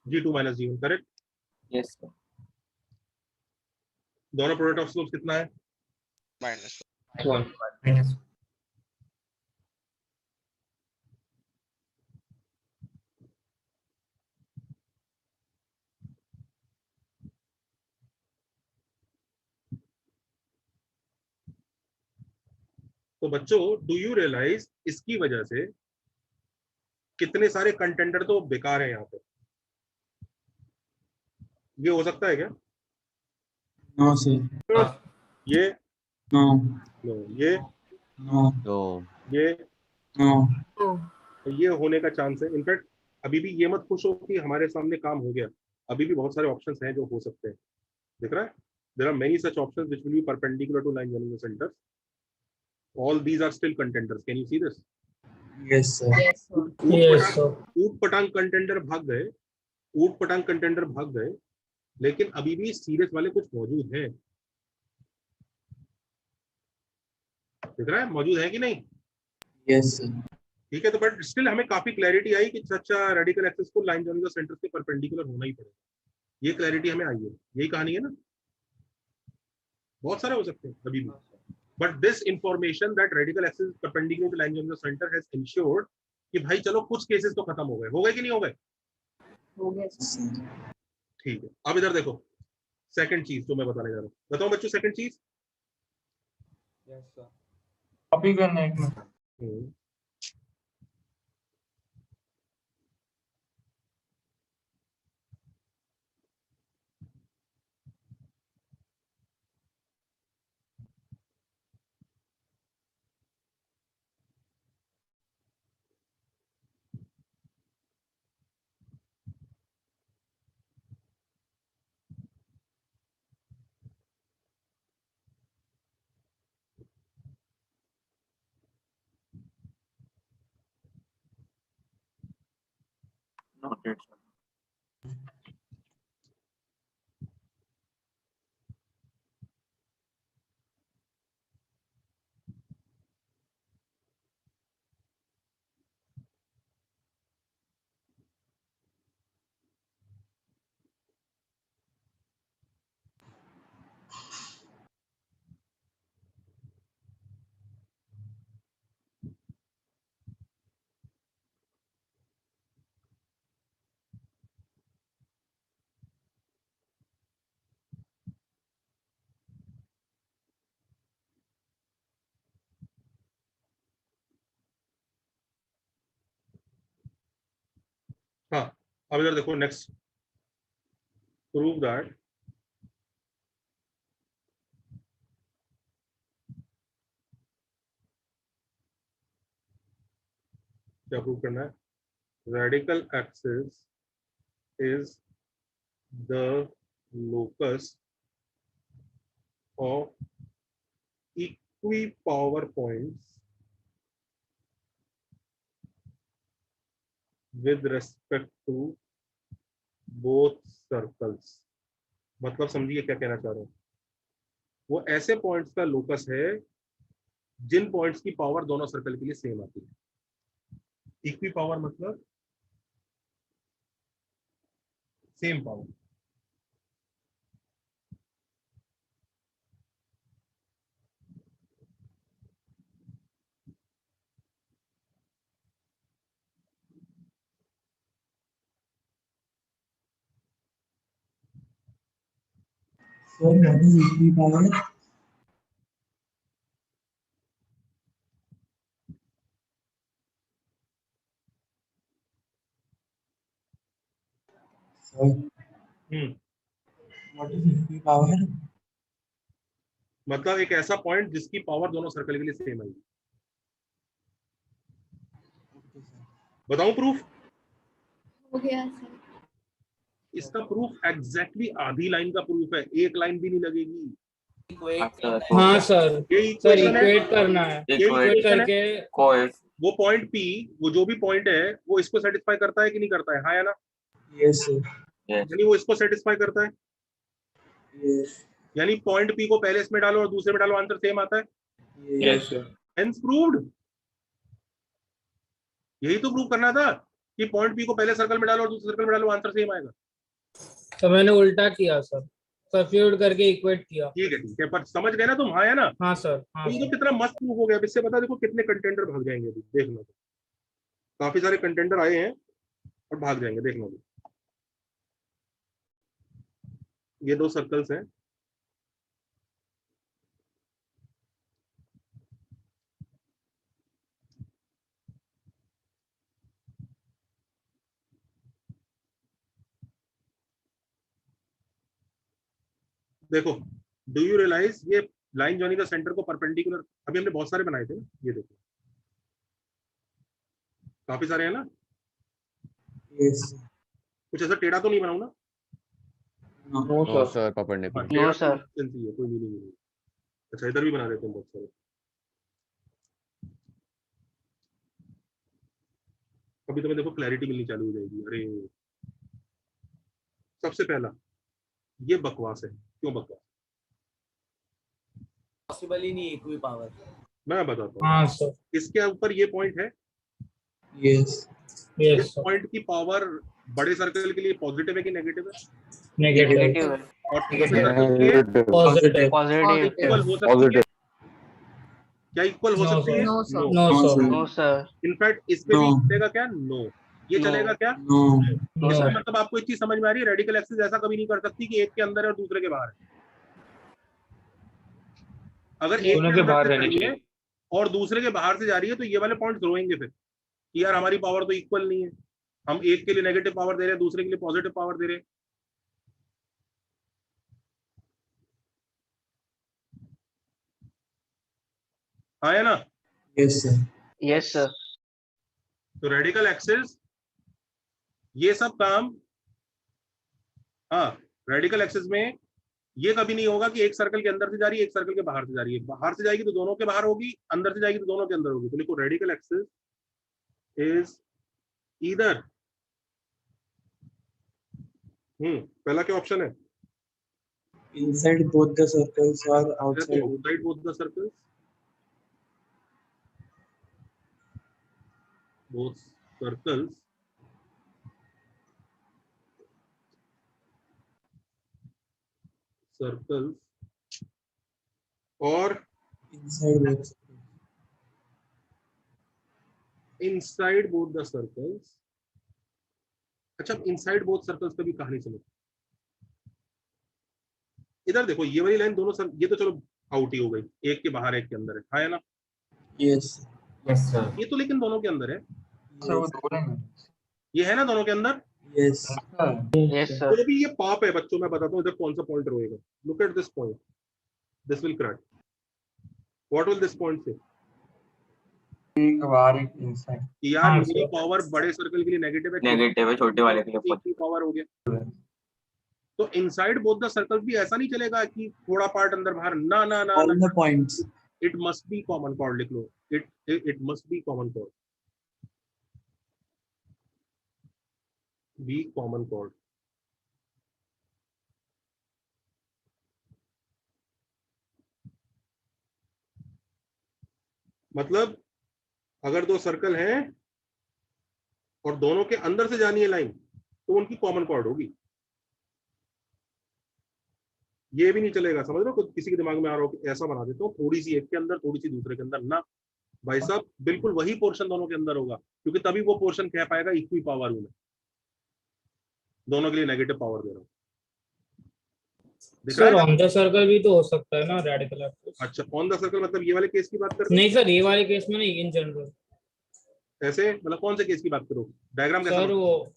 G2 minus G1। Correct. Yes sir. दोनों प्रोडक्ट ऑफ स्लोप कितना है? -1। तो बच्चों डू यू रियलाइज इसकी वजह से कितने सारे कंटेंडर तो बेकार है यहाँ पे? ये हो सकता है क्या? No, sir. ये No. नो, ये No. तो ये No. तो ये होने का चांस है। इनफैक्ट अभी भी ये मत खुश हो कि हमारे सामने काम हो गया, अभी भी बहुत सारे ऑप्शंस हैं जो हो सकते हैं। दिख रहा है? There are many such options which will be perpendicular to line joining the centres. All these are still contenders. Can you see this? Yes, sir. Yes, sir. ऊट पटांग कंटेंडर भाग गए, ऊट पटांग कंटेंडर भाग गए, लेकिन अभी भी सीरीज वाले कुछ मौजूद हैं, दिख रहा है मौजूद है कि नहीं? Yes sir. ठीक है, तो बट स्टिल हमें काफी क्लैरिटी आई कि अच्छा रेडिकल एक्सिस को लाइन जॉइनिंग द सेंटर के परपेंडिकुलर होना ही पड़ेगा, ये क्लैरिटी हमें आई है। यही कहानी है ना, बहुत सारे हो सकते हैं अभी भी, but this information that radical axis perpendicular to line joining the centre has ensured कि भाई चलो कुछ केसेस तो खत्म हो गए कि नहीं हो गए? हो गया सर। ठीक है, अब इधर देखो सेकंड चीज जो मैं बताने जा रहा हूँ, बताओ बच्चों सेकंड चीज। यस सर, कॉपी करना है एक मिनट। Noted. हाँ, अब इधर देखो नेक्स्ट, प्रूव दैट क्या प्रूव करना है? Radical axis is the locus of equipower points with respect to both circles। मतलब समझिए क्या कहना चाह रहे हैं, वो ऐसे पॉइंट्स का लोकस है जिन पॉइंट्स की पावर दोनों सर्कल के लिए सेम आती है। इक्वी पावर मतलब same power. Sir what is equi power? What is equi power? मतलब एक ऐसा पॉइंट जिसकी पावर दोनों सर्कल के लिए सेम आएगी। बताऊं प्रूफ? हो गया सर। इसका प्रूफ एग्जैक्टली आधी लाइन का प्रूफ है, एक लाइन भी नहीं लगेगी। हाँ सर, ये सर इक्वेशन है, इक्वेट करना है, ये इक्वेट इक्वेशन है। करके वो पॉइंट P, वो जो भी पॉइंट है वो इसको सेटिस्फाई करता है कि नहीं करता है? हाँ या ना? Yes sir. यानी वो इसको सेटिस्फाई करता है। यस। यानी पॉइंट P को पहले इसमें डालो और दूसरे में डालो, आंसर सेम आता है। Yes sir. Hence proved. यही तो प्रूव करना था कि पॉइंट P को पहले सर्कल में डालो और दूसरे सर्कल में डालो, आंसर सेम आएगा। तो मैंने उल्टा किया सर, सब्स्टिट्यूट करके इक्वेट किया। ठीक है, पर समझ गए ना तुम? हाँ या ना? हाँ सर, हाँ तो सर। कितना मस्त प्रूफ हो गया। इससे पता देखो कितने कंटेंडर भाग जाएंगे अभी, देखना तो काफी सारे कंटेंडर आए हैं और भाग जाएंगे, देखना तो। ये दो सर्कल्स हैं, देखो डू यू रियलाइज ये लाइन जॉइनिंग द सेंटर को परपेंडिकुलर, अभी हमने बहुत सारे बनाए थे ना, ये देखो काफी सारे हैं ना। यस। कुछ ऐसा टेढ़ा तो नहीं बनाऊं ना? No sir, perpendicular. टेढ़ा तो चलती है, कोई मीनिंग नहीं। अच्छा इधर भी बना देते हैं बहुत सारे। अभी तो मैं देखो क्लैरिटी मिलनी चालू हो जाएगी। अरे सबसे पहला ये बकवास है। क्यों बकवास? पॉसिबल ही नहीं एक भी पावर। मैं बताता हाँ हूँ, सर। इसके ऊपर ये पॉइंट है, यस यस इस सर। पॉइंट की पावर बड़े सर्कल के लिए पॉजिटिव है कि नेगेटिव है? नेगेटिव। और छोटे सर्कल के लिए पॉजिटिव। इक्वल हो सकती है? क्या इक्वल हो नो सकती है? Sir. No. No sir. Sir. In fact इस पे भी No. चलेगा क्या? नो। ये No. चलेगा क्या? No no. इसका मतलब आपको एक चीज समझ में आ रही है, रेडिकल एक्सिस ऐसा कभी नहीं कर सकती कि एक के अंदर है और दूसरे के बाहर है। अगर एक दोनों के के अंदर बाहर से रहनी जा रही है चाहिए। और दूसरे के बाहर से जा रही है तो ये वाले पॉइंट्स रोएंगे फिर कि यार हमारी पावर तो इक्वल नहीं है, हम एक के लिए नेगेटिव पावर दे रहे हैं, दूसरे के लिए पॉजिटिव पावर दे रहे हैं। हाँ है ना? Yes sir yes sir. तो रेडिकल एक्सिस ये सब काम, हाँ, रेडिकल एक्सिस में ये कभी नहीं होगा कि एक सर्कल के अंदर से जा रही है एक सर्कल के बाहर से जा रही है। बाहर से जाएगी तो दोनों के बाहर होगी, अंदर से जाएगी तो दोनों के अंदर होगी। तो लिखो रेडिकल एक्सिस इज ईदर, पहला क्या ऑप्शन है? inside both the circles or outside outside both the circles, both circles और inside both inside both the circles. अच्छा, इनसाइड बोथ सर्कल्स का भी कहानी समझ। इधर देखो ये वाली लाइन दोनों ये तो चलो आउट ही हो गई, एक के बाहर एक के अंदर है, हाँ है ना? Yes yes sir. ये तो लेकिन दोनों के अंदर है, सर वो दो रहेंगे। ये है ना दोनों के अंदर। यस यस तो सर। अभी ये पाप है बच्चों, मैं बताता हूँ इधर कौन सा पॉइंट रहेगा। Look at this point, this will crack. What will this point से? एक बाहर एक इनसाइड। यार हाँ मेरी सर। पावर बड़े सर्कल के लिए नेगेटिव है, नेगेटिव है, छोटे वाले के लिए एक ही पावर हो गया। तो इनसाइड बोथ द सर्कल्स भी ऐसा नहीं चलेगा कि थोड़ा पार्ट अंदर बाहर, ना ना ना all ना, the points it must be common chord. लिख लो, it must be common chord, be common chord. मतलब अगर दो सर्कल हैं और दोनों के अंदर से जानी है लाइन तो उनकी कॉमन कॉर्ड होगी। ये भी नहीं चलेगा, समझ रहे हो? किसी के दिमाग में आ रहा हो कि ऐसा बना देता हूँ, थोड़ी सी एक के अंदर थोड़ी सी दूसरे के अंदर, ना भाई साहब, बिल्कुल वही पोर्शन दोनों के अंदर होगा, क्योंकि तभी वो पोर्शन कह पाएगा इक्वी पावर हूं मैं, दोनों के लिए नेगेटिव पावर दे रहा हूँ। दिख रहा सर है? ऑन द सर्कल भी तो हो सकता है ना रेडिकल एक्सिस। अच्छा, ऑन द सर्कल मतलब ये वाले केस की बात कर रहे नहीं सर, ये वाले केस में नहीं, इन जनरल। हो? ऐसे मतलब कौन से केस की बात करो? डायग्राम कैसा सर बना?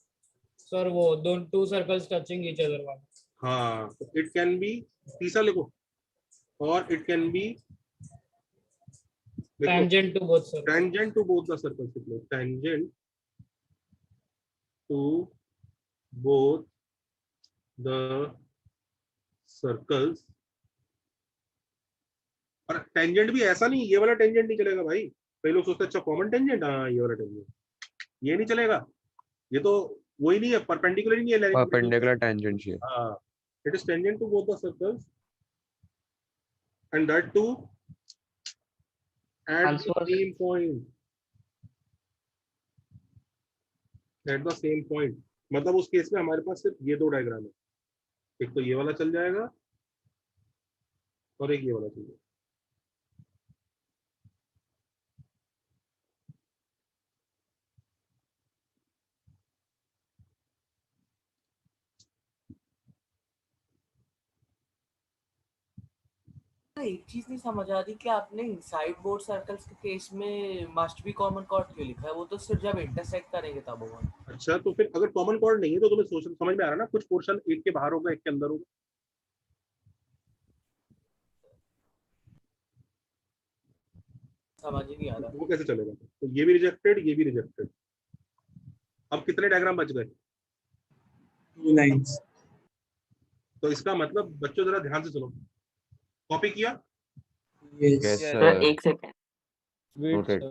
सर वो दो two circles touching each other वाले। हाँ, तो इट कैन बी, तीसरा लिखो, और it can be tangent to both circles. Tangent to both the circles, tangent to both the circles. और टेंजेंट भी ऐसा नहीं, ये वाला टेंजेंट नहीं चलेगा भाई। कई लोग सोचते हैं अच्छा कॉमन टेंजेंट, हाँ ये वाला टेंजेंट, ये नहीं चलेगा। ये तो वही नहीं है, परपेंडिकुलर ही नहीं है, परपेंडिकुलर टेंजेंट चाहिए। हाँ, it is tangent to both the circles and that too at the same point, at the same point. मतलब उस केस में हमारे पास सिर्फ ये दो डायग्राम है, एक तो ये वाला चल जाएगा और एक ये वाला चल जाएगा। एक चीज नहीं समझ आ रही कि आपने इनसाइड बोर्ड सर्कल्स के केस में मस्ट बी कॉमन कॉर्ड क्यों लिखा है? वो तो सिर्फ जब इंटरसेक्ट करेंगे तब होगा। अच्छा, तो फिर अगर कॉमन कॉर्ड नहीं है तो तुम्हें सोच समझ में आ रहा है ना, कुछ पोर्शन एक के बाहर होगा एक के अंदर होगा। समझ ही नहीं आ रहा। वो कैसे चलेगा? तो ये भी रिजेक्टेड, ये भी रिजेक्टेड। अब कितने डायग्राम बच गए? 2 lines तो इसका मतलब बच्चों जरा ध्यान से सुनो, कॉपी किया? yes सर एक सेकेंड। नोटेड।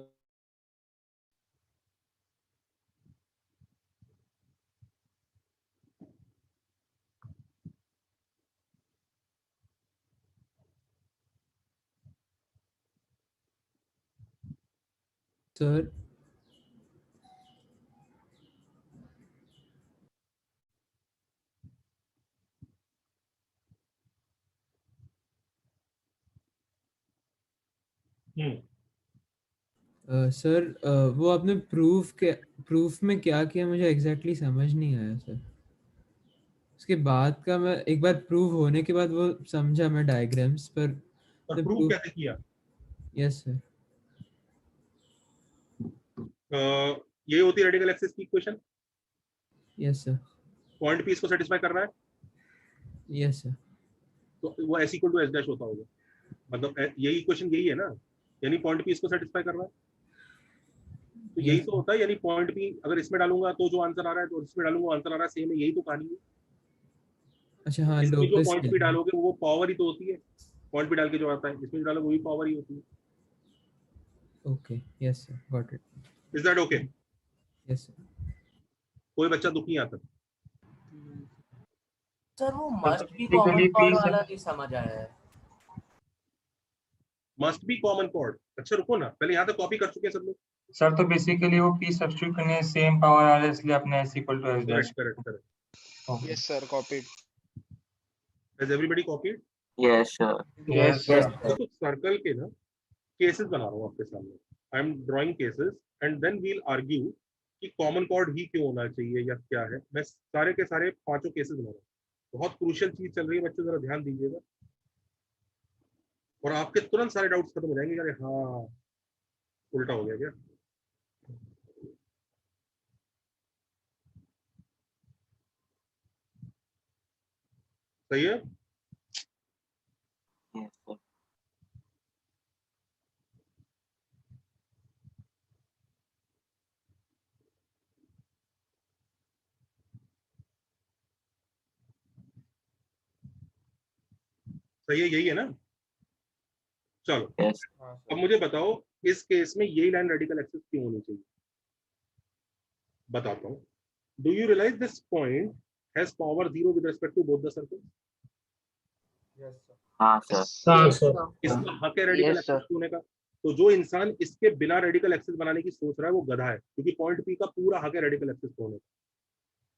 सर सर वो आपने प्रूफ में क्या किया मुझे एग्जैक्टली समझ नहीं आया सर। उसके बाद का मैं एक बार प्रूव होने के बाद वो समझा मैं डायग्राम्स पर प्रूफ कैसे किया? Yes sir. ये होती है रेडिकल एक्सिस की equation. Yes sir. Point P इसको सेटिस्फाई कर रहा है। Yes sir. तो वो s equal to s dash होता होगा, मतलब यही इक्वेशन यही है ना, यानी पॉइंट पी इसको सेटिस्फाई कर रहा है, तो यही तो होता है। यानी पॉइंट पी अगर इसमें डालूंगा तो जो आंसर आ रहा है, तो इसमें डालूंगा आंसर आ रहा है, सेम है, यही तो कहानी है। अच्छा हाँ, इसमें जो लोकस पॉइंट पी डालोगे वो पावर ही तो होती है, पॉइंट पी डाल के जो आता है, इसमें जो डालोगे वही पावर ही होती है। Okay yes sir, got it. Is that okay? Yes sir. कोई बच्चा दुख नहीं आता? सर वो मस्ट बी कॉमन कॉर्ड वाला नहीं समझ आया है। मस्ट बी कॉमन कॉर्ड, अच्छा रुको ना, पहले यहाँ तक कॉपी कर चुके हैं सब लोग। सर तो बेसिकली वो p सब्स्टिट्यूट करने सेम पावर आ रहा है, इसलिए अपने s equal to s dash. Correct. Yes sir, copied. Has everybody copied? Yes sir. Yes sir. तो सर्कल के ना केसेस बना रहा हूँ आपके सामने। I am drawing cases and then we'll argue कि कॉमन कॉर्ड ही क्यों होना चाहिए या क्या है। मैं सारे के सारे 5 केसेस बना रहा हूँ। बहुत क्रूशियल चीज चल रही है बच्चे, जरा ध्यान दीजिएगा और आपके तुरंत सारे डाउट्स खत्म हो जाएंगे। अरे हाँ, उल्टा हो गया क्या? सही है? Yes sir. सही है, यही है ना? चलो Yes. अब मुझे बताओ इस केस में यही लाइन रेडिकल एक्सिस क्यों होनी चाहिए? बताता हूँ। Do you realise this point has power 0 with respect to both the circle? हाँ सर। हाँ सर। इसका हक है रेडिकल एक्सिस होने का। तो जो इंसान इसके बिना रेडिकल एक्सिस बनाने की सोच रहा है वो गधा है, क्योंकि पॉइंट पी का पूरा हक है रेडिकल एक्सिस होने का,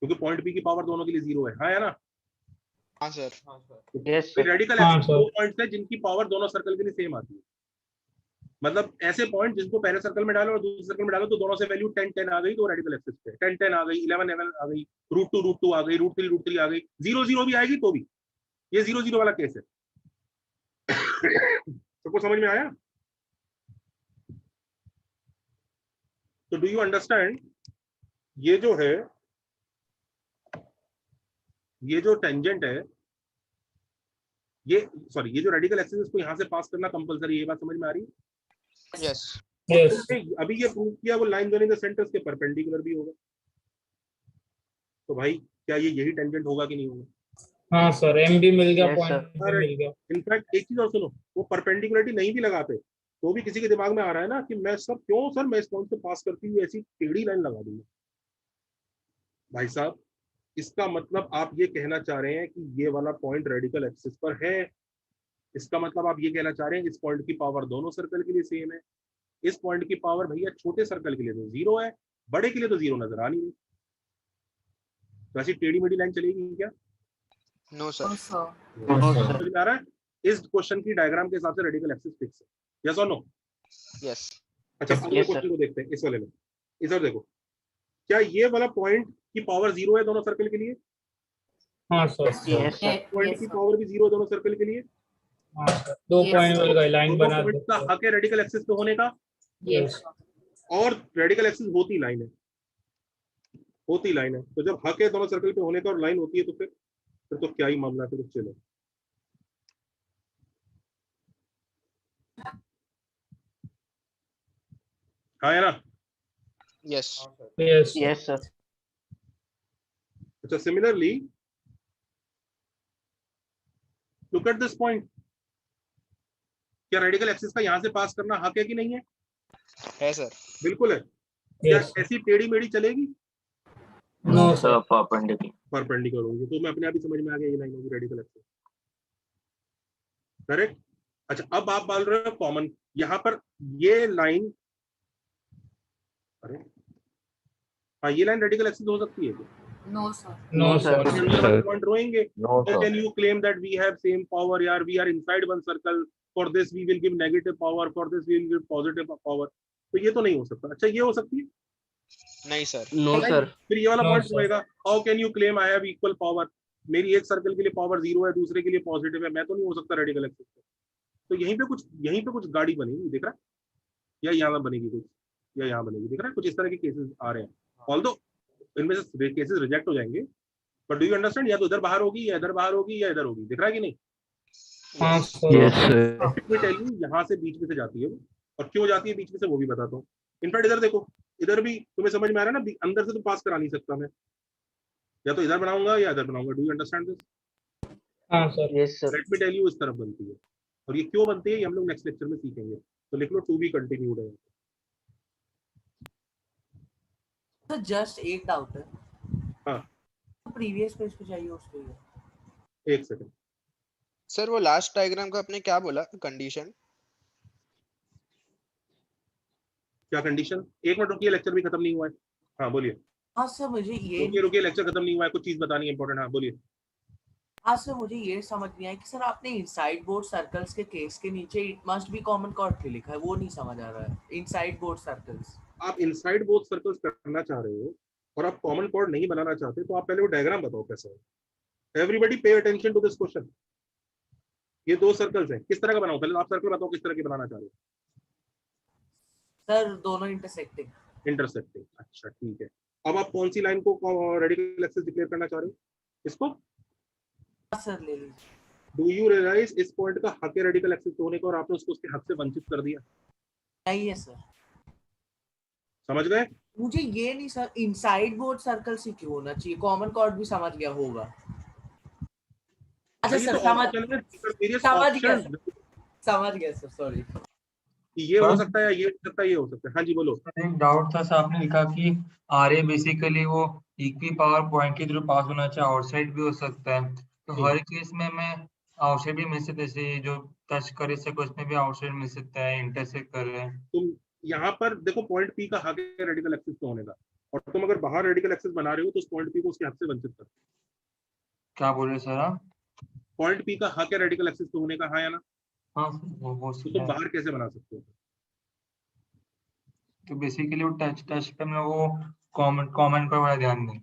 क्योंकि पॉइंट पी की पावर दोनों के लिए 0 है। हाँ या ना? हाँ सर। यस रेडिकल एक्सिस दो पॉइंट्स है जिनकी पावर दोनों सर्कल के लिए सेम आती है। मतलब ऐसे पॉइंट जिसको पहले सर्कल में डालो और दूसरे सर्कल में डालो तो दोनों से वैल्यू 10 10 आ गई, तो रेडिकल एक्सिस पे 10 10 आ गई, 11 11 आ गई, √2 आ गई, √3 आ गई, 0 0 भी आएगी तो भी। ये 0 0 वाला केस है। सबको समझ में आया? तो डू यू अंडरस्टैंड, ये जो है, ये जो टेंजेंट है, ये सॉरी ये जो रेडिकल एक्सिस इसको यहां से पास करना कंपलसरी, ये बात समझ में आ रही है? Yes yes. अभी ये प्रूव किया वो लाइन जोइनिंग द सेंटर्स के परपेंडिकुलर भी होगा। तो भाई क्या ये यही टेंजेंट होगा कि नहीं होगा? हाँ सर, एम भी मिल गया, पॉइंट भी मिल गया। इनफैक्ट एक चीज और सुनो, वो परपेंडिकुलरिटी नहीं भी लगाते तो भी किसी के दिमाग में आ रहा है ना कि मैं सब क्यों सर मैं इस पॉइंट से पास करती हुई ऐसी टेढ़ी लाइन लगा दूंगा। भाई साहब इसका मतलब आप ये कहना चाह रहे हैं कि ये वाला पॉइंट रेडिकल एक्सिस पर है। इसका मतलब आप ये कहना चाह रहे हैं इस पॉइंट की पावर दोनों सर्कल के लिए सेम है। इस पॉइंट की पावर भैया छोटे सर्कल के लिए तो 0 है, बड़े के लिए तो 0 नजर आ नहीं रही। तो ऐसी टेढ़ी मेढ़ी लाइन चलेगी क्या? No sir. समझ में आ रहा है? इस क्वेश्चन की डायग्राम के हिसाब से रेडिकल एक्सिस फिक्स है। यस और नो? यस। अच्छा अगले क्वेश्चन को देखते हैं, इस वाले में। इधर देखो, क्या ये वाला पॉइंट की पावर 0 है दोनों सर्कल के लिए? हाँ सर। पॉइंट की पावर भी 0 दोनों सर्कल के लिए। हाँ सर, 2 पॉइंट मिल गए, लाइन बना दो। का हक है रेडिकल एक्सिस पे होने का। यस। और रेडिकल एक्सिस होती लाइन है, होती लाइन है। तो जब हक है दोनों सर्कल पे होने का और लाइन होती है तो फिर तो क्या ही मामला है। फिर चलो हाँ है ना? Yes yes yes sir. अच्छा similarly look at this point. क्या रेडिकल एक्सिस का यहां से पास करना हक है कि नहीं है? है सर। बिल्कुल है। क्या ऐसी टेढ़ी मेढ़ी चलेगी? नो सर, परपेंडिकुलर होगी। तो मैं अपने आप ही समझ में आ गया ये लाइन होगी रेडिकल एक्सिस। करेक्ट। अच्छा अब आप बोल रहे हो कॉमन, यहाँ पर ये लाइन अरे हाँ, ये लाइन रेडिकल एक्सिस हो सकती है क्या? No, sir. No, sir. Point रोएंगे No, How sir. can you claim that we have same power? यार, we are inside one circle. For this we will give negative power. For this we will give positive power. तो ये तो नहीं हो सकता। अच्छा, ये हो सकती है? नहीं सर। No sir. फिर ये वाला No, पॉइंट sir. होएगा, how can you claim I have equal power? मेरी एक सर्कल के लिए पावर 0 है, दूसरे के लिए पॉजिटिव है, मैं तो नहीं हो सकता रेडिकल एक्सिस पे। तो यहीं पे कुछ गाड़ी बनेगी, दिख रहा है? या यहाँ बनेगी कुछ, या यहाँ बनेगी, दिख रहा है? कुछ इस तरह के केसेस आ रहे हैं। ऑल्दो इनमें से केसेस रिजेक्ट हो जाएंगे, बट डू यू अंडरस्टैंड? या तो इधर बाहर होगी, या इधर बाहर होगी, या इधर होगी, दिख रहा है कि नहीं? हाँ सर। Yes, sir. मैं टेल यू, यहाँ से बीच में से जाती है वो, और क्यों जाती है बीच में से वो भी बताता हूँ। इनफैक्ट इधर देखो, इधर भी तुम्हें समझ में आ रहा है ना, अंदर से तो पास करा नहीं सकता मैं, या तो इधर बनाऊंगा या इधर बनाऊंगा। Do you understand this? हाँ सर। Yes sir. Let me tell you, इस तरफ बनती है, और ये क्यों बनती है ये हम लोग नेक्स्ट लेक्चर में सीखेंगे। तो लिख लो टू बी कंटिन्यूड है। सर जस्ट एक डाउट है। हाँ, प्रीवियस पेज पे चाहिए उसके लिए। एक सेकंड सर वो लास्ट डायग्राम का आपने क्या बोला कंडीशन? क्या कंडीशन? एक मिनट रुकिए, लेक्चर भी खत्म नहीं हुआ है। हाँ बोलिए। हाँ सर, मुझे ये रुकिए, लेक्चर खत्म नहीं हुआ है, कुछ चीज बतानी है इंपॉर्टेंट। हाँ बोलिए। हाँ सर, मुझे ये समझ नहीं आया कि सर आपने इनसाइड बोर्ड सर्कल्स के केस के नीचे it must be common cord क्यों लिखा है, वो नहीं समझ आ रहा है। इनसाइड बोर्ड सर्कल्स, आप इनसाइड बोथ सर्कल्स करना चाह रहे हो और आप कॉमन कॉर्ड नहीं बनाना चाहते, तो आप पहले वो डायग्राम बताओ कैसा है। Everybody pay attention to this question. ये दो सर्कल्स हैं, किस तरह का बनाओ? पहले आप सर्कल बताओ किस तरह के बनाना चाह रहे हो। सर दोनों इंटरसेक्टिंग। इंटरसेक्टिंग, अच्छा ठीक है। अब आप कौन सी लाइन को रेडिकल एक्सिस डिक्लेयर करना चाह रहे हो? इसको? सर ले लीजिए। डू यू रियलाइज इस पॉइंट का हक है रेडिकल एक्सिस होने का, और आपने उसको उसके हक से वंचित कर दिया? नहीं है सर। समझ गए? मुझे ये नहीं सर, इनसाइड बोर्ड सर्कल ही क्यों होना चाहिए? कॉमन कॉर्ड भी समझ गया होगा। अच्छा सर, समझ गया सर, सॉरी। ये हो सकता है, ये हो सकता है, ये हो सकता है। हाँ जी बोलो। एक डाउट था सर, आपने लिखा कि आरए बेसिकली वो इक्वी पावर पॉइंट के थ्रू पास होना चाहिए, आउटसाइड भी हो सकता है। तो हर केस में मैं आउटसाइड भी मिल सकता है, जैसे जो टच कर सको उसमें भी आउटसाइड मिल सकता है, इंटरसेक्ट कर रहे हैं। तुम यहाँ पर देखो, पॉइंट पी का हक है रेडिकल एक्सिस पे होने का, और तुम अगर बाहर रेडिकल एक्सिस बना रहे हो तो उस पॉइंट पी को उसके हक से वंचित कर। क्या बोल रहे सर आप? पॉइंट पी का हक है रेडिकल एक्सिस पे होने का, हाँ या ना? हाँ वो तो तुम बाहर कैसे बना सकते हो? तो बेसिकली वो टच पे हम वो कॉमन पर बड़ा ध्यान दें।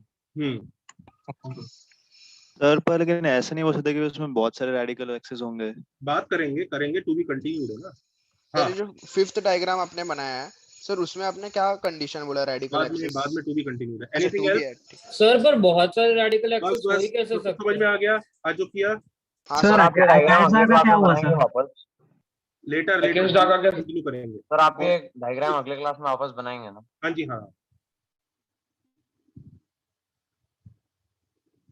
सर पर लेकिन ऐसा नहीं हो सकता कि उसमें बहुत सारे रेडिकल एक्सिस होंगे। बात करेंगे टू बी कंटिन्यूड है ना। हाँ। जो फिफ्थ डायग्राम आपने बनाया है सर, उसमें आपने क्या कंडीशन बोला रेडिकल एक्सिस? बाद में टू बी कंटिन्यूड है। Anything else? सर पर बहुत सारे रेडिकल एक्सिस हो ही कैसे सकते हैं? समझ में आ गया आज जो किया? हाँ सर आपके डायग्राम अगले क्लास में बनाएंगे वापस। लेटर कंटिन्यू करेंगे। सर आपके डायग्राम अगले क्लास में वापस बनाएंगे ना? हाँ जी हाँ।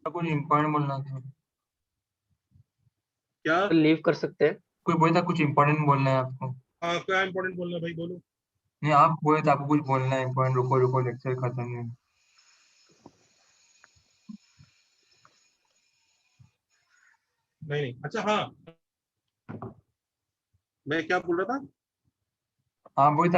कुछ इम्पोर्टेंट बोलना था। क्या लीव कर सकते हैं? कोई बोला था कुछ इम्पोर्टेंट बोलना है आपको? हाँ, क्या इम्पोर्टेंट बोलना है भाई, बोलो। नहीं, आप बोले थे आपको कुछ बोलना है इम्पोर्टेंट। रुको लेक्चर खत्म नहीं। नहीं, अच्छा हाँ, मैं क्या बोल रहा था? हाँ बोले थे